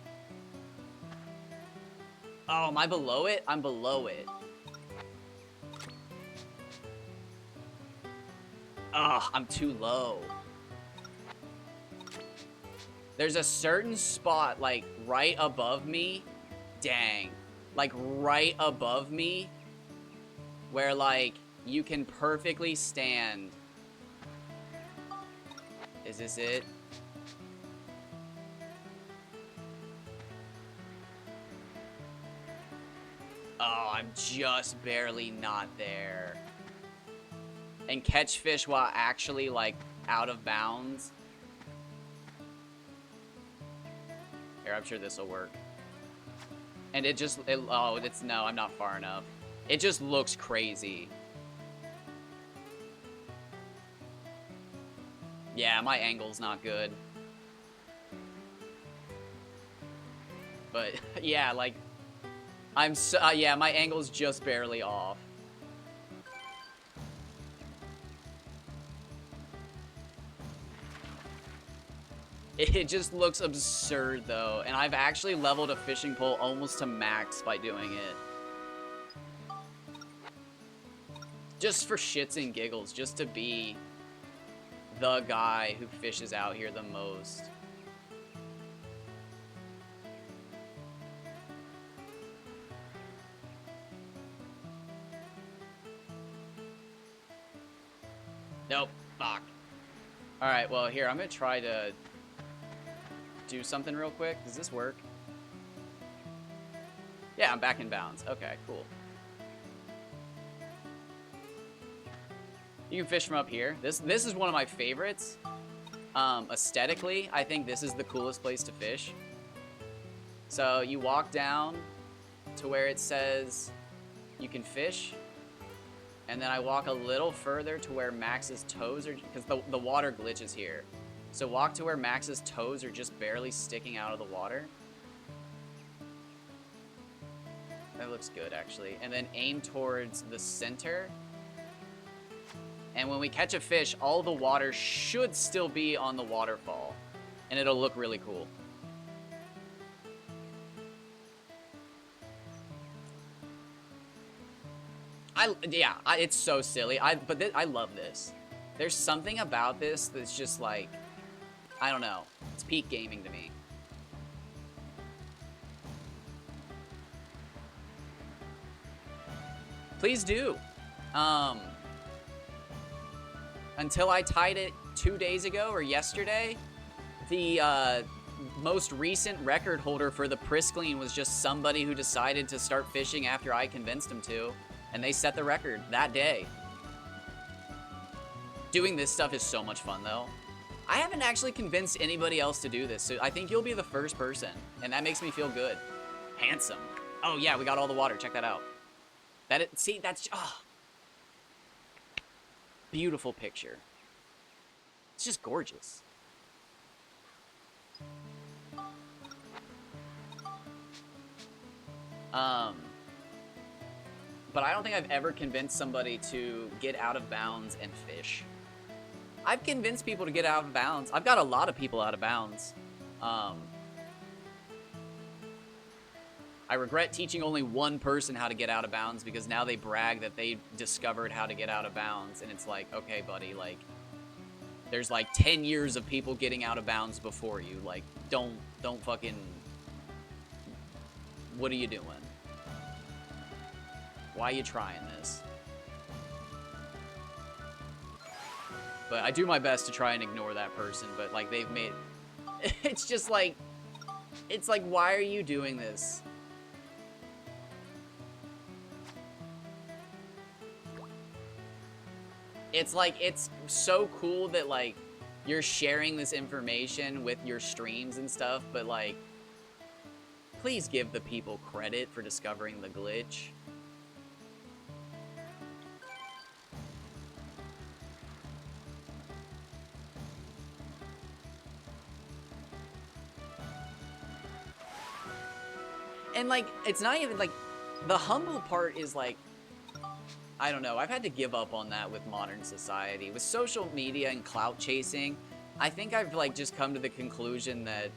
Oh, am I below it? I'm below it. Ugh, I'm too low. There's a certain spot, like, right above me. Dang. Like, right above me. Where, like, you can perfectly stand. Is this it? Oh, I'm just barely not there. And catch fish while actually, like, out of bounds. Here, I'm sure this will work. And it just, oh, it's, no, I'm not far enough. It just looks crazy. Yeah, my angle's not good. But, yeah, like, I'm so, yeah, my angle's just barely off. It just looks absurd, though. And I've actually leveled a fishing pole almost to max by doing it. Just for shits and giggles. Just to be the guy who fishes out here the most. Nope. Fuck. Alright, well, here, I'm gonna try to do something real quick. Does this work? Yeah, I'm back in bounds. Okay, cool. You can fish from up here. This is one of my favorites. Aesthetically, I think this is the coolest place to fish. So you walk down to where it says you can fish. And then I walk a little further to where Max's toes are, because the water glitches here. So walk to where Max's toes are just barely sticking out of the water. That looks good, actually. And then aim towards the center. And when we catch a fish, all the water should still be on the waterfall. And it'll look really cool. It's so silly. But I love this. There's something about this that's just like, I don't know. It's peak gaming to me. Please do. Until I tied it 2 days ago or yesterday, the most recent record holder for the Priscline was just somebody who decided to start fishing after I convinced him to, and they set the record that day. Doing this stuff is so much fun, though. I haven't actually convinced anybody else to do this, so I think you'll be the first person, and that makes me feel good. Handsome. Oh, yeah, we got all the water. Check that out. See, that's... Oh. Beautiful picture. It's just gorgeous. But I don't think I've ever convinced somebody to get out of bounds and fish. I've convinced people to get out of bounds. I've got a lot of people out of bounds. I regret teaching only one person how to get out of bounds because now they brag that they discovered how to get out of bounds. And it's like, okay, buddy, like, there's like 10 years of people getting out of bounds before you. Like, don't fucking... What are you doing? Why are you trying this? But I do my best to try and ignore that person, but like they've made... It's just like... It's like, why are you doing this? It's like, it's so cool that like you're sharing this information with your streams and stuff, but like, please give the people credit for discovering the glitch. And like, it's not even like, the humble part is like, I don't know, I've had to give up on that with modern society. With social media and clout chasing, I think I've like just come to the conclusion that,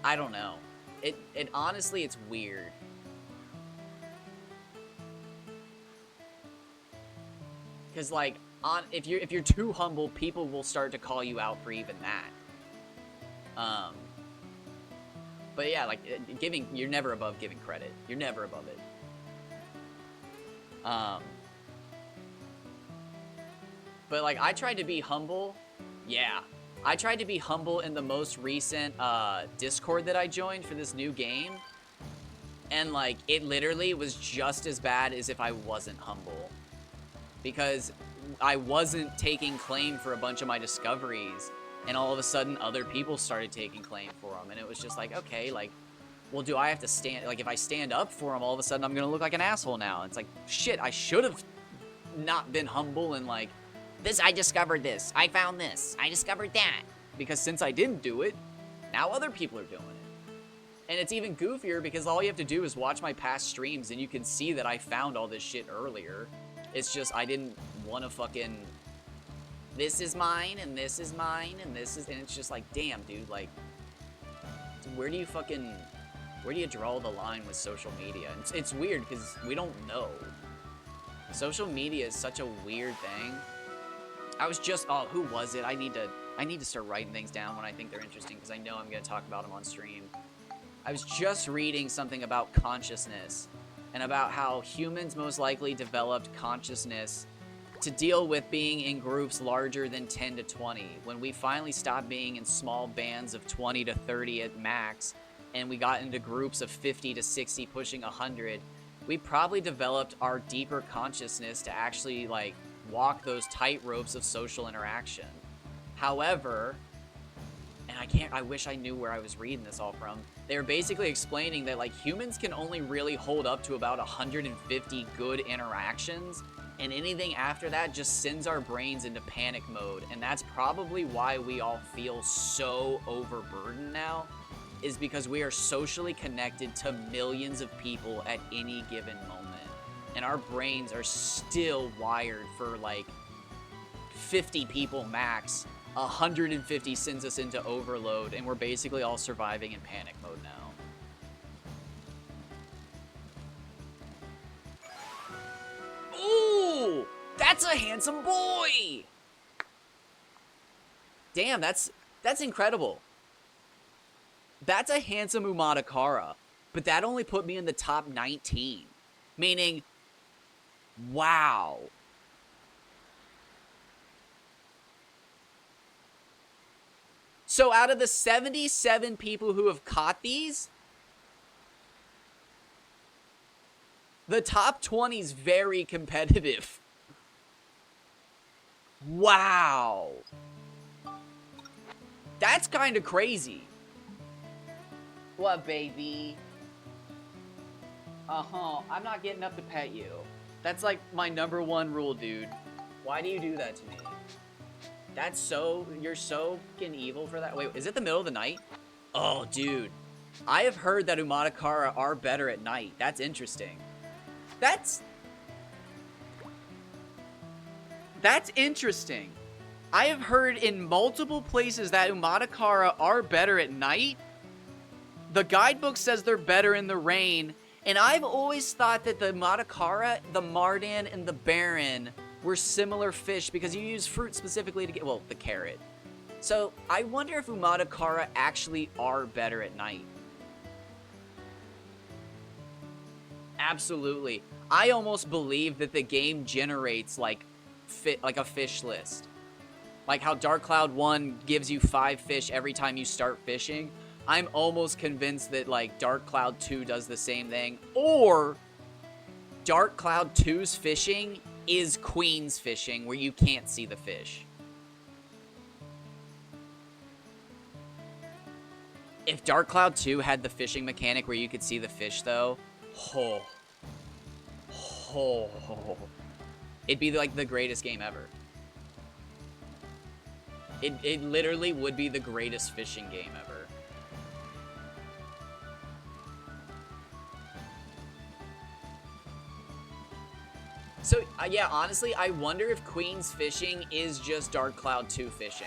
I don't know. It honestly, it's weird. Cause like, if you're too humble, people will start to call you out for even that. But yeah, like, you're never above giving credit. You're never above it. But like, I tried to be humble. Yeah. I tried to be humble in the most recent, Discord that I joined for this new game. And like, it literally was just as bad as if I wasn't humble. Because I wasn't taking claim for a bunch of my discoveries. And all of a sudden, other people started taking claim for them. And it was just like, okay, like, well, do I have to stand... Like, if I stand up for them, all of a sudden I'm gonna look like an asshole now. It's like, shit, I should have not been humble and like, I discovered this. I found this. I discovered that. Because since I didn't do it, now other people are doing it. And it's even goofier because all you have to do is watch my past streams and you can see that I found all this shit earlier. It's just, I didn't want to fucking... This is mine, and this is mine, and this is... And it's just like, damn, dude, like... Where do you draw the line with social media? It's weird because we don't know. Social media is such a weird thing. I was just... Oh, who was it? I need to start writing things down when I think they're interesting because I know I'm going to talk about them on stream. I was just reading something about consciousness and about how humans most likely developed consciousness to deal with being in groups larger than 10 to 20. When we finally stopped being in small bands of 20 to 30 at max, and we got into groups of 50 to 60 pushing 100, we probably developed our deeper consciousness to actually, like, walk those tight ropes of social interaction. However, and I wish I knew where I was reading this all from. They were basically explaining that, like, humans can only really hold up to about 150 good interactions, and anything after that just sends our brains into panic mode, and that's probably why we all feel so overburdened now, is because we are socially connected to millions of people at any given moment, and our brains are still wired for, like, 50 people max. 150 sends us into overload, and we're basically all surviving in panic mode now. Ooh! That's a handsome boy! Damn, that's incredible. That's a handsome Umatakara, but that only put me in the top 19. Meaning, wow. So out of the 77 people who have caught these, the top 20 is very competitive. Wow. That's kind of crazy. What, baby? Uh-huh. I'm not getting up to pet you. That's like my #1 rule, dude. Why do you do that to me? That's so... You're so fucking evil for that. Wait, is it the middle of the night? Oh, dude. I have heard that Umatakara are better at night. That's interesting. That's interesting. I have heard in multiple places that Umatakara are better at night. The guidebook says they're better in the rain. And I've always thought that the Umatakara, the Mardan, and the Baron were similar fish because you use fruit specifically to get, well, the carrot. So I wonder if Umatakara actually are better at night. Absolutely. I almost believe that the game generates like a fish list. Like how Dark Cloud 1 gives you 5 fish every time you start fishing. I'm almost convinced that like Dark Cloud 2 does the same thing. Or Dark Cloud 2's fishing is Queen's fishing, where you can't see the fish. If Dark Cloud 2 had the fishing mechanic where you could see the fish, though, it'd be like the greatest game ever. It literally would be the greatest fishing game ever. So, yeah, honestly, I wonder if Queen's fishing is just Dark Cloud 2 fishing.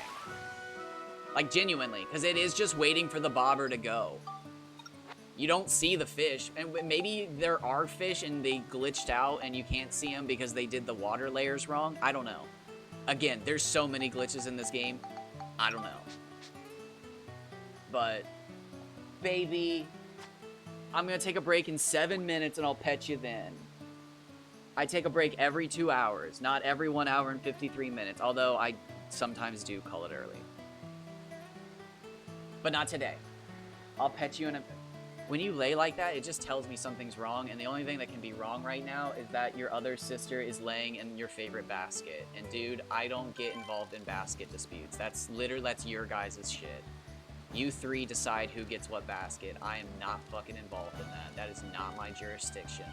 Like, genuinely, because it is just waiting for the bobber to go. You don't see the fish, and maybe there are fish and they glitched out and you can't see them because they did the water layers wrong. I don't know. Again, there's so many glitches in this game. I don't know. But, baby, I'm going to take a break in 7 minutes and I'll pet you then. I take a break every 2 hours, not every 1 hour and 53 minutes, although I sometimes do call it early. But not today. I'll pet you in a... When you lay like that, it just tells me something's wrong, and the only thing that can be wrong right now is that your other sister is laying in your favorite basket. And dude, I don't get involved in basket disputes. That's your guys' shit. You 3 decide who gets what basket. I am not fucking involved in that. That is not my jurisdiction.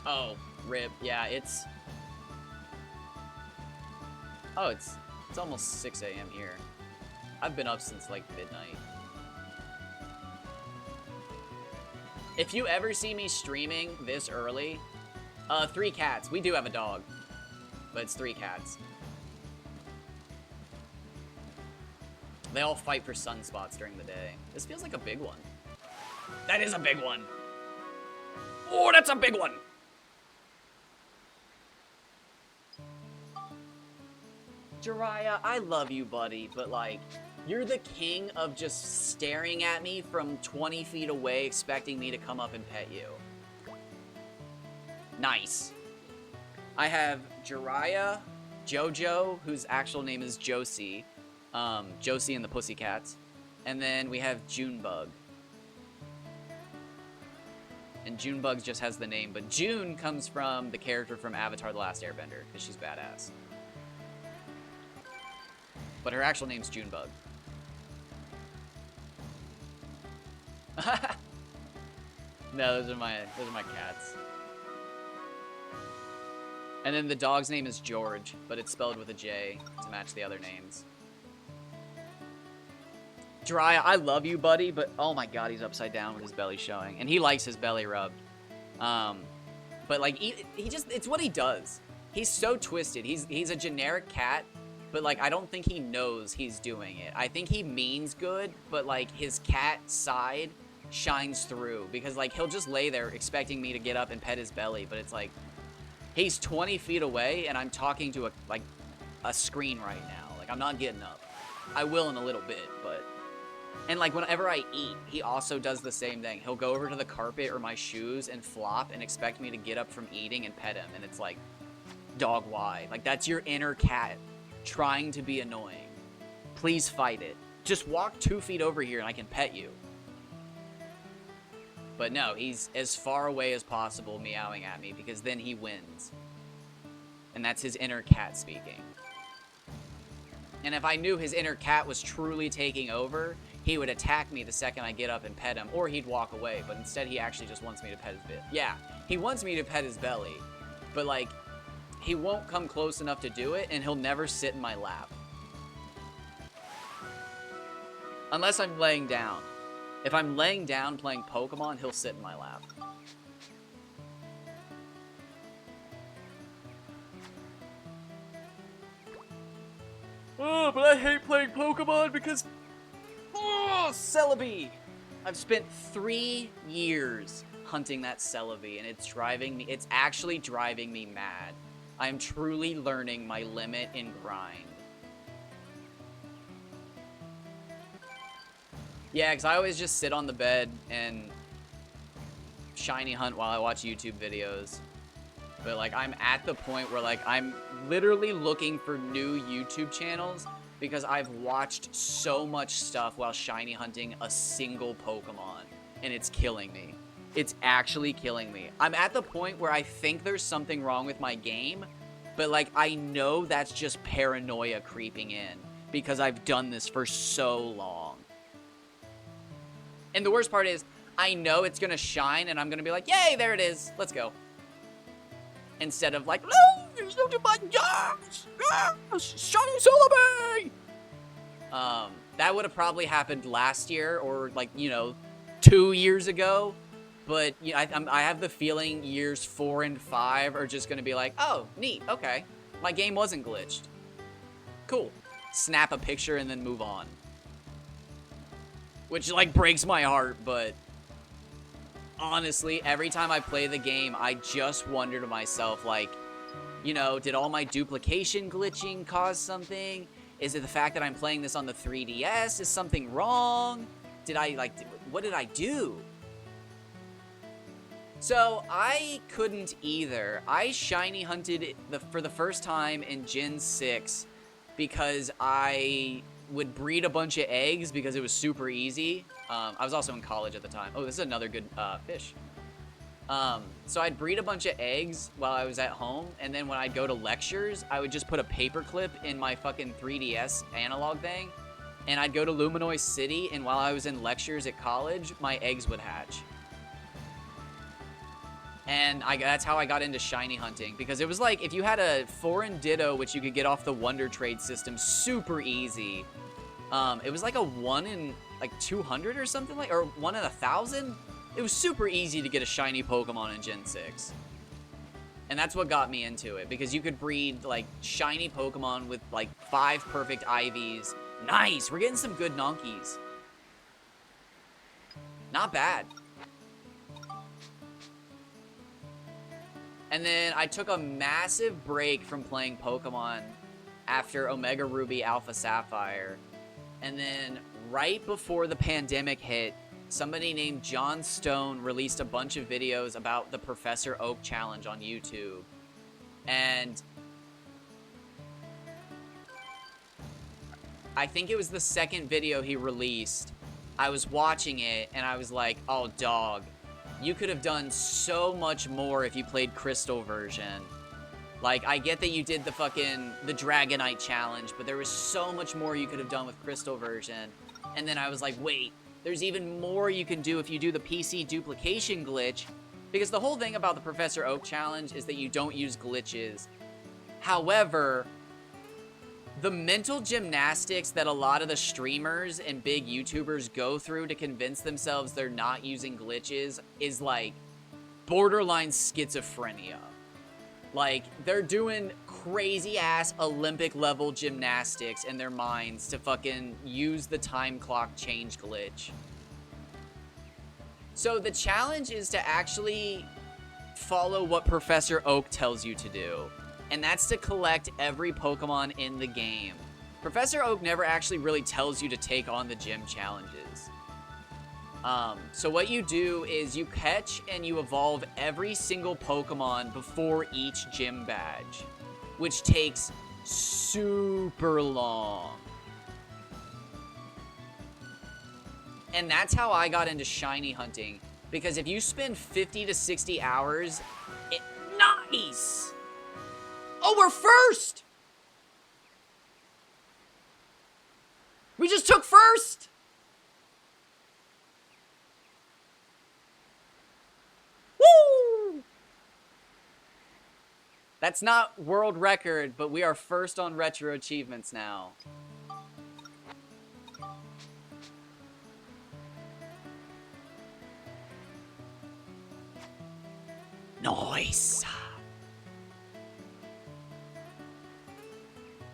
Oh, rip. Yeah, it's... Oh, it's almost 6 a.m. here. I've been up since, like, midnight. If you ever see me streaming this early... 3 cats. We do have a dog. But it's 3 cats. They all fight for sunspots during the day. This feels like a big one. That is a big one! Oh, that's a big one! Jiraiya, I love you, buddy, but, like, you're the king of just staring at me from 20 feet away expecting me to come up and pet you. Nice. I have Jiraiya, Jojo, whose actual name is Josie, Josie and the Pussycats, and then we have Junebug. And Junebug just has the name, but June comes from the character from Avatar: The Last Airbender, because she's badass. But her actual name's Junebug. No, those are my cats. And then the dog's name is George, but it's spelled with a J to match the other names. Dry, I love you, buddy, but oh my god, he's upside down with his belly showing. And he likes his belly rubbed. But like, he just, it's what he does. He's so twisted. He's a generic cat, but like, I don't think he knows he's doing it. I think he means good, but like, his cat side shines through. Because like, he'll just lay there expecting me to get up and pet his belly, but it's like, he's 20 feet away, and I'm talking to a screen right now. Like, I'm not getting up. I will in a little bit, but... And, like, whenever I eat, he also does the same thing. He'll go over to the carpet or my shoes and flop and expect me to get up from eating and pet him. And it's like, dog, why? Like, that's your inner cat trying to be annoying. Please fight it. Just walk 2 feet over here and I can pet you. But no, he's as far away as possible meowing at me because then he wins. And that's his inner cat speaking. And if I knew his inner cat was truly taking over, he would attack me the second I get up and pet him, or he'd walk away. But instead, he actually just wants me to pet his belly. Yeah, he wants me to pet his belly, but like, he won't come close enough to do it, and he'll never sit in my lap. Unless I'm laying down. If I'm laying down playing Pokemon, he'll sit in my lap. Oh, but I hate playing Pokemon because... Oh, Celebi! I've spent 3 years hunting that Celebi, and it's driving me... It's actually driving me mad. I'm truly learning my limit in grind. Yeah, because I always just sit on the bed and shiny hunt while I watch YouTube videos. But, like, I'm at the point where, like, I'm literally looking for new YouTube channels because I've watched so much stuff while shiny hunting a single Pokemon, and it's killing me. It's actually killing me. I'm at the point where I think there's something wrong with my game, but, like, I know that's just paranoia creeping in because I've done this for so long. And the worst part is, I know it's going to shine, and I'm going to be like, yay, there it is. Let's go. Instead of like, no, there's no button. Yes! Yes! Shiny Celebi! That would have probably happened last year or, like, you know, 2 years ago. But you know, I have the feeling years 4 and 5 are just going to be like, oh, neat, okay. My game wasn't glitched. Cool. Snap a picture and then move on. Which, like, breaks my heart, but... honestly, every time I play the game, I just wonder to myself, like, you know, did all my duplication glitching cause something? Is it the fact that I'm playing this on the 3DS? Is something wrong? Did I, like, what did I do? So, I couldn't either. I shiny hunted for the first time in Gen 6 because I would breed a bunch of eggs because it was super easy. I was also in college at the time. Oh, this is another good fish. So I'd breed a bunch of eggs while I was at home, and then when I'd go to lectures, I would just put a paperclip in my fucking 3DS analog thing, and I'd go to Luminois City, and while I was in lectures at college, my eggs would hatch. And that's how I got into shiny hunting, because it was like, if you had a foreign Ditto, which you could get off the Wonder Trade system super easy, it was like a 1 in, like, 200 or something, like, or 1 in 1,000? It was super easy to get a shiny Pokemon in Gen 6. And that's what got me into it, because you could breed, like, shiny Pokemon with, like, 5 perfect IVs. Nice! We're getting some good Nonkies. Not bad. And then I took a massive break from playing Pokemon after Omega Ruby Alpha Sapphire. And then right before the pandemic hit, somebody named John Stone released a bunch of videos about the Professor Oak Challenge on YouTube. And I think it was the second video he released. I was watching it and I was like, oh, dog. you could have done so much more if you played Crystal version. Like, I get that you did the Dragonite challenge, but there was so much more you could have done with Crystal version. And then I was like, wait, there's even more you can do if you do the PC duplication glitch. Because the whole thing about the Professor Oak challenge is that you don't use glitches. However, the mental gymnastics that a lot of the streamers and big YouTubers go through to convince themselves they're not using glitches is like borderline schizophrenia. Like, they're doing crazy-ass Olympic-level gymnastics in their minds to fucking use the time clock change glitch. So the challenge is to actually follow what Professor Oak tells you to do. And that's to collect every Pokemon in the game. Professor Oak never actually really tells you to take on the gym challenges. So what you do is you catch and you evolve every single Pokemon before each gym badge, which takes super long. And that's how I got into shiny hunting, because if you spend 50 to 60 hours, nice! Oh, we're first! We just took first! Woo! That's not world record, but we are first on retro achievements now. Nice.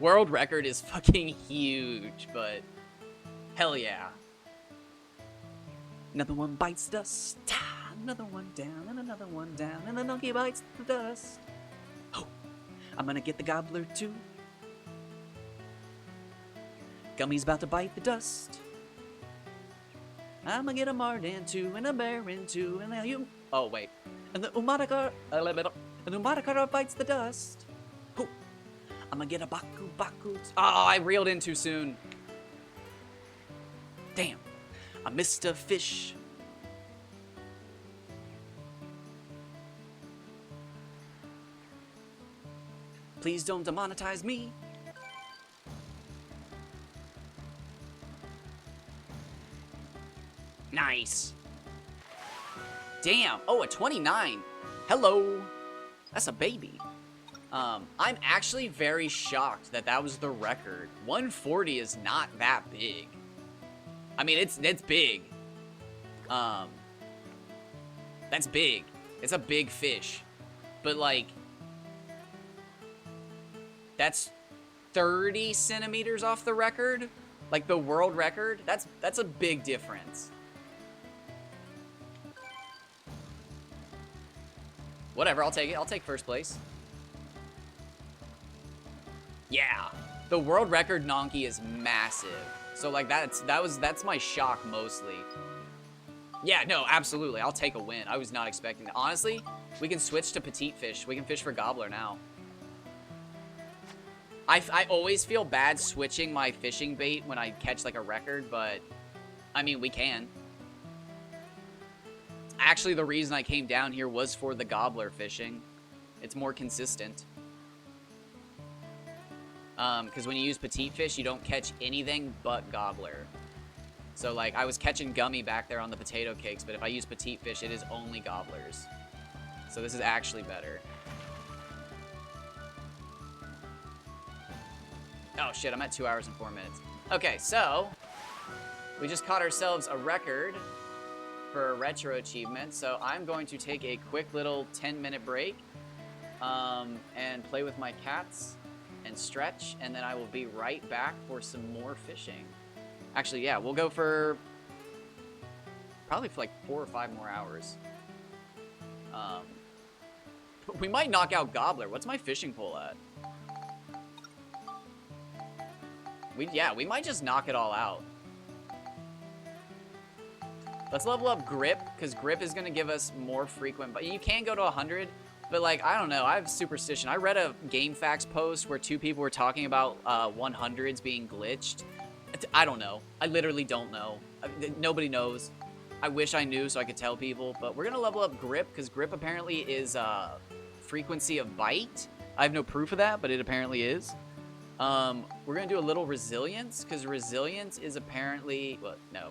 World record is fucking huge, but hell yeah. Another one bites dust. Another one down, and another one down, and the donkey bites the dust. Oh, I'm gonna get the gobbler too. Gummy's about to bite the dust. I'm gonna get a Mardan too, and a Baron too, and now you. Oh wait, and the Umadakara bites the dust. Oh, I'm gonna get a Baku. Oh, I reeled in too soon. Damn, I missed a fish. Please don't demonetize me. Nice. Damn. Oh, a 29. Hello. That's a baby. I'm actually very shocked that that was the record. 140 is not that big. I mean, it's big. That's big. It's a big fish. But like, that's 30 centimeters off the record, like the world record. That's a big difference. Whatever, I'll take it. I'll take first place. Yeah, the world record Nonky is massive. So like that's my shock mostly. Yeah, no, absolutely. I'll take a win. I was not expecting that. Honestly, we can switch to petite fish. We can fish for gobbler now. I always feel bad switching my fishing bait when I catch like a record, but I mean, we can. Actually, the reason I came down here was for the gobbler fishing. It's more consistent. Because when you use petite fish, you don't catch anything but gobbler. So like, I was catching gummy back there on the potato cakes, but if I use petite fish, it is only gobblers. So this is actually better. Oh shit, I'm at 2 hours and 4 minutes. Okay, so we just caught ourselves a record for a retro achievement. So I'm going to take a quick little 10-minute break and play with my cats and stretch, and then I will be right back for some more fishing. Actually, yeah, we'll go for probably for like 4 or 5 more hours. We might knock out gobbler. What's my fishing pole at? We might just knock it all out. Let's level up grip, because grip is going to give us more frequent, but you can go to 100, but like, I don't know, I have superstition. I read a GameFAQs post where 2 people were talking about 100s being glitched. I don't know. I literally don't know. Nobody knows. I wish I knew so I could tell people, but we're gonna level up Grip, because Grip apparently is frequency of bite. I have no proof of that, but it apparently is. We're gonna do a little Resilience, because Resilience is apparently, well, no.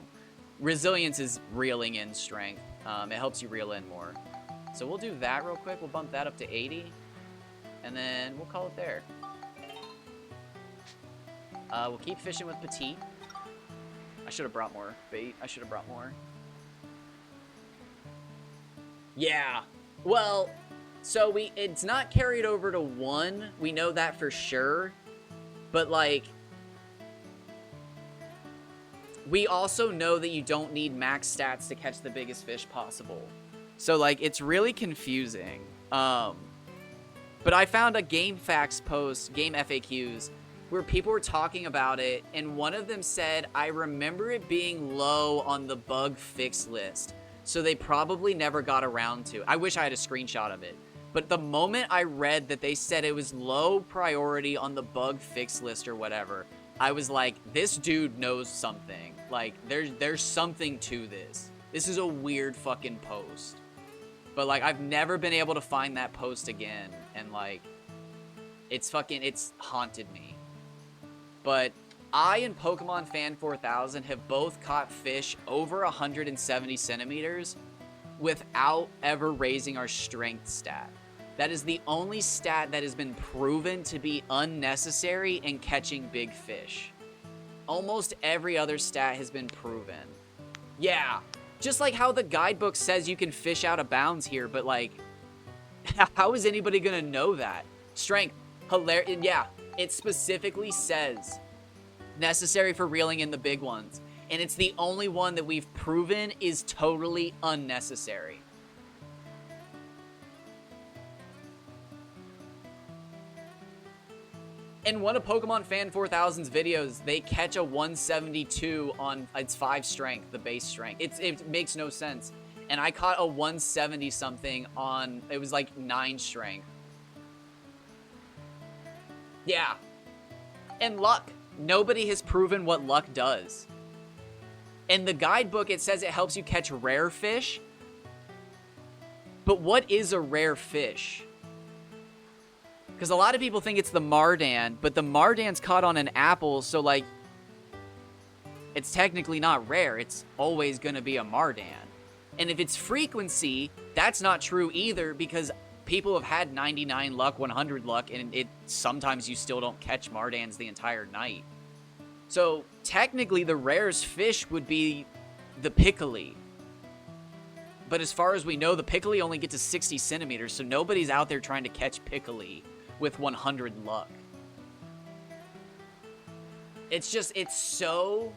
Resilience is reeling in strength. It helps you reel in more. So we'll do that real quick. We'll bump that up to 80. And then we'll call it there. We'll keep fishing with Petite. I should have brought more bait. I should have brought more. Yeah. Well, so it's not carried over to 1. We know that for sure. But, like, we also know that you don't need max stats to catch the biggest fish possible. So, like, it's really confusing. But I found a Game Facts post, Game FAQs, where people were talking about it, and one of them said, I remember it being low on the bug fix list, so they probably never got around to. I wish I had a screenshot of it. But the moment I read that they said it was low priority on the bug fix list or whatever, I was like, this dude knows something. Like, there's something to this. This is a weird fucking post. But, like, I've never been able to find that post again. And, like, it's haunted me. But I and Pokemon Fan 4000 have both caught fish over 170 centimeters without ever raising our strength stat. That is the only stat that has been proven to be unnecessary in catching big fish. Almost every other stat has been proven. Yeah, just like how the guidebook says you can fish out of bounds here, but like, how is anybody gonna know that? Strength, hilarious, yeah, it specifically says necessary for reeling in the big ones. And it's the only one that we've proven is totally unnecessary. In one of Pokemon Fan 4000's videos, they catch a 172 on its 5 strength, the base strength. It makes no sense. And I caught a 170 something on, it was like 9 strength. Yeah. And luck. Nobody has proven what luck does. In the guidebook, it says it helps you catch rare fish. But what is a rare fish? Because a lot of people think it's the Mardan, but the Mardan's caught on an apple, so, like, it's technically not rare. It's always going to be a Mardan. And if it's frequency, that's not true either, because people have had 99 luck, 100 luck, and sometimes you still don't catch Mardans the entire night. So, technically, the rarest fish would be the Piccoli. But as far as we know, the Piccoli only get to 60 centimeters, so nobody's out there trying to catch Piccoli with 100 luck. It's so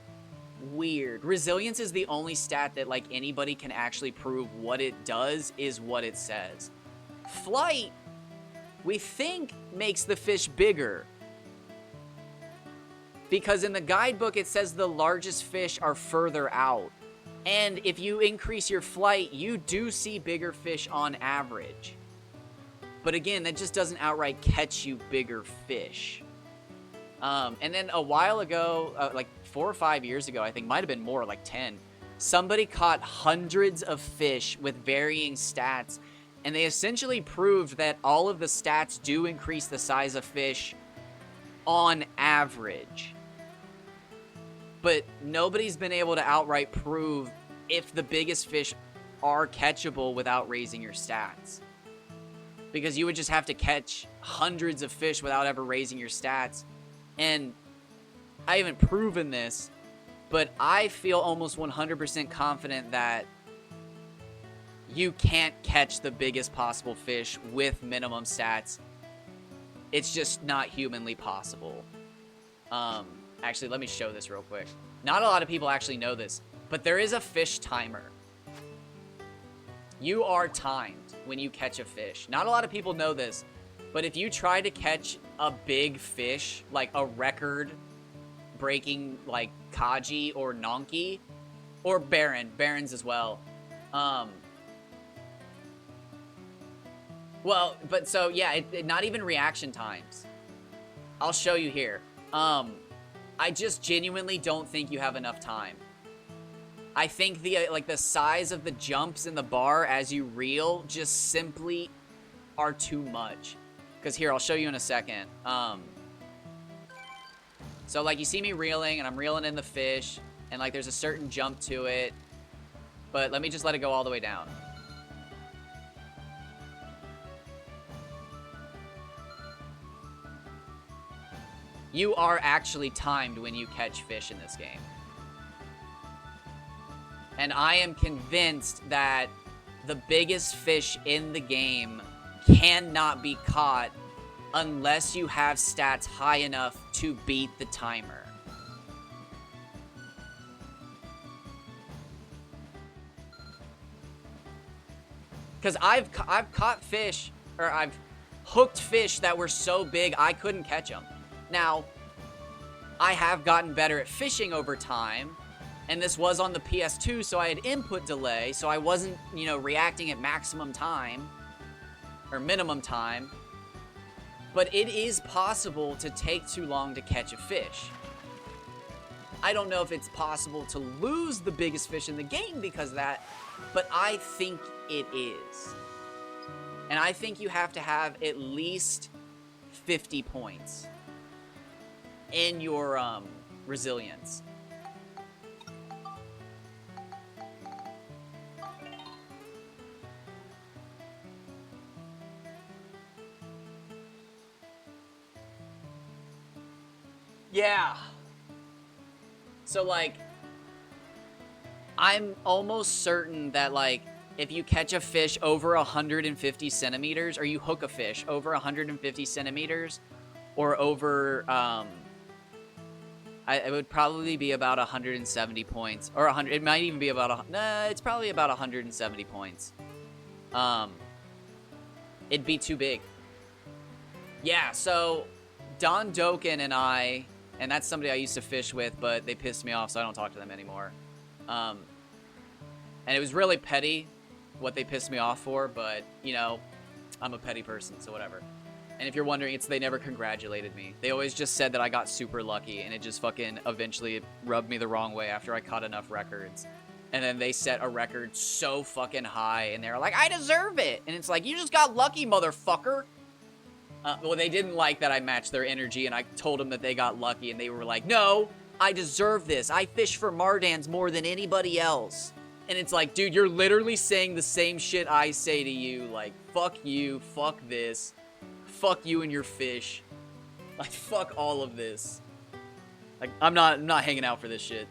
weird. Resilience is the only stat that, like, anybody can actually prove what it does is what it says. Flight, we think, makes the fish bigger. Because in the guidebook, it says the largest fish are further out. And if you increase your flight, you do see bigger fish on average. But again, that just doesn't outright catch you bigger fish. And then a while ago, like 4 or 5 years ago, I think, might have been more, like 10, somebody caught hundreds of fish with varying stats, and they essentially proved that all of the stats do increase the size of fish on average. But nobody's been able to outright prove if the biggest fish are catchable without raising your stats. Because you would just have to catch hundreds of fish without ever raising your stats. And I haven't proven this, but I feel almost 100% confident that you can't catch the biggest possible fish with minimum stats. It's just not humanly possible. Actually, let me show this real quick. Not a lot of people actually know this, but there is a fish timer. You are timed when you catch a fish. Not a lot of people know this, but if you try to catch a big fish, like a record-breaking, like Kaji or Nonki, or Barons as well. Well, but so yeah, not even reaction times. I'll show you here. I just genuinely don't think you have enough time. I think the like the size of the jumps in the bar as you reel just simply are too much. Because here, I'll show you in a second. So like you see me reeling and I'm reeling in the fish and like there's a certain jump to it. But let me just let it go all the way down. You are actually timed when you catch fish in this game. And I am convinced that the biggest fish in the game cannot be caught unless you have stats high enough to beat the timer. Because I've caught fish, or I've hooked fish that were so big I couldn't catch them. Now, I have gotten better at fishing over time, and this was on the PS2, so I had input delay, so I wasn't, you know, reacting at maximum time, or minimum time. But it is possible to take too long to catch a fish. I don't know if it's possible to lose the biggest fish in the game because of that, but I think it is. And I think you have to have at least 50 points in your resilience. Yeah. So, like, I'm almost certain that, like, if you catch a fish over 150 centimeters, or you hook a fish over 150 centimeters, or over, it would probably be about 170 points, or 100, it might even be about, it's probably about 170 points. It'd be too big. Yeah, so, Don Doken and I, and that's somebody I used to fish with, but they pissed me off, so I don't talk to them anymore. And it was really petty what they pissed me off for, but, you know, I'm a petty person, so whatever. And if you're wondering, they never congratulated me. They always just said that I got super lucky, and it just fucking eventually rubbed me the wrong way after I caught enough records. And then they set a record so fucking high, and they're like, I deserve it! And it's like, you just got lucky, motherfucker! Well, they didn't like that I matched their energy, and I told them that they got lucky, and they were like, no, I deserve this. I fish for Mardans more than anybody else. And it's like, dude, you're literally saying the same shit I say to you. Like, fuck you, fuck this, fuck you and your fish. Like, fuck all of this. Like, I'm not hanging out for this shit.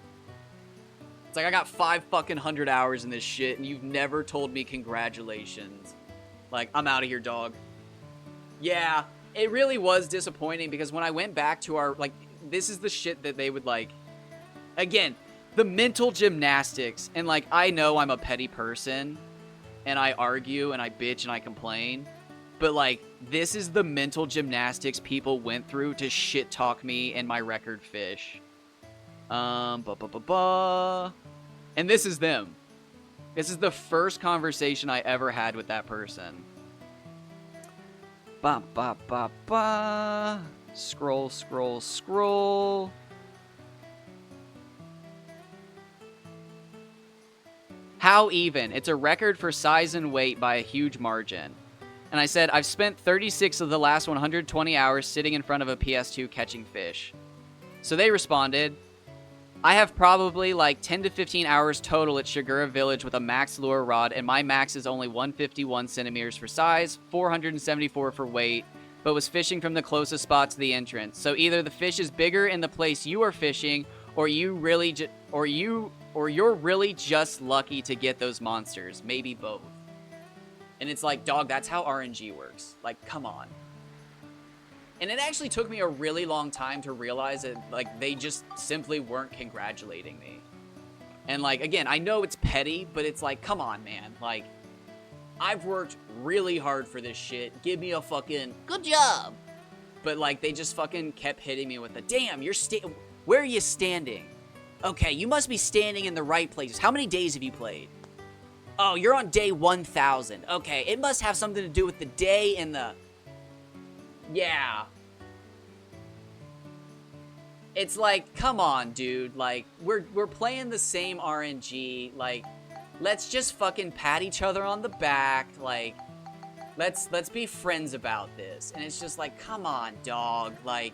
It's like, I got 500 hours in this shit, and you've never told me congratulations. Like, I'm out of here, dog. Yeah, it really was disappointing because when I went back to our, like, this is the shit that they would, like, again, the mental gymnastics, and, like, I know I'm a petty person, and I argue, and I bitch, and I complain, but, like, this is the mental gymnastics people went through to shit-talk me and my record fish. And this is them. This is the first conversation I ever had with that person. Ba ba ba ba. Scroll, scroll, scroll. How even? It's a record for size and weight by a huge margin. And I said, I've spent 36 of the last 120 hours sitting in front of a PS2 catching fish. So they responded, I have probably like 10 to 15 hours total at Shigura Village with a max lure rod, and my max is only 151 centimeters for size, 474 for weight, but was fishing from the closest spot to the entrance. So either the fish is bigger in the place you are fishing, or you're really just lucky to get those monsters. Maybe both. And it's like, dog, that's how RNG works. Like, come on. And it actually took me a really long time to realize that, like, they just simply weren't congratulating me. And, like, again, I know it's petty, but it's like, come on, man. Like, I've worked really hard for this shit. Give me a fucking good job. But, like, they just fucking kept hitting me with the, damn, where are you standing? Okay, you must be standing in the right places. How many days have you played? Oh, you're on day 1000. Okay, it must have something to do with the day and the... Yeah. It's like, come on, dude. Like, we're playing the same RNG. Like, let's just fucking pat each other on the back. Like, let's be friends about this. And it's just like, come on, dog. Like,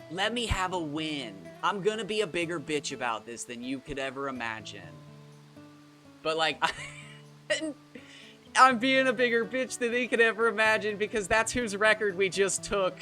let me have a win. I'm gonna be a bigger bitch about this than you could ever imagine. But like, I'm being a bigger bitch than they could ever imagine because that's whose record we just took.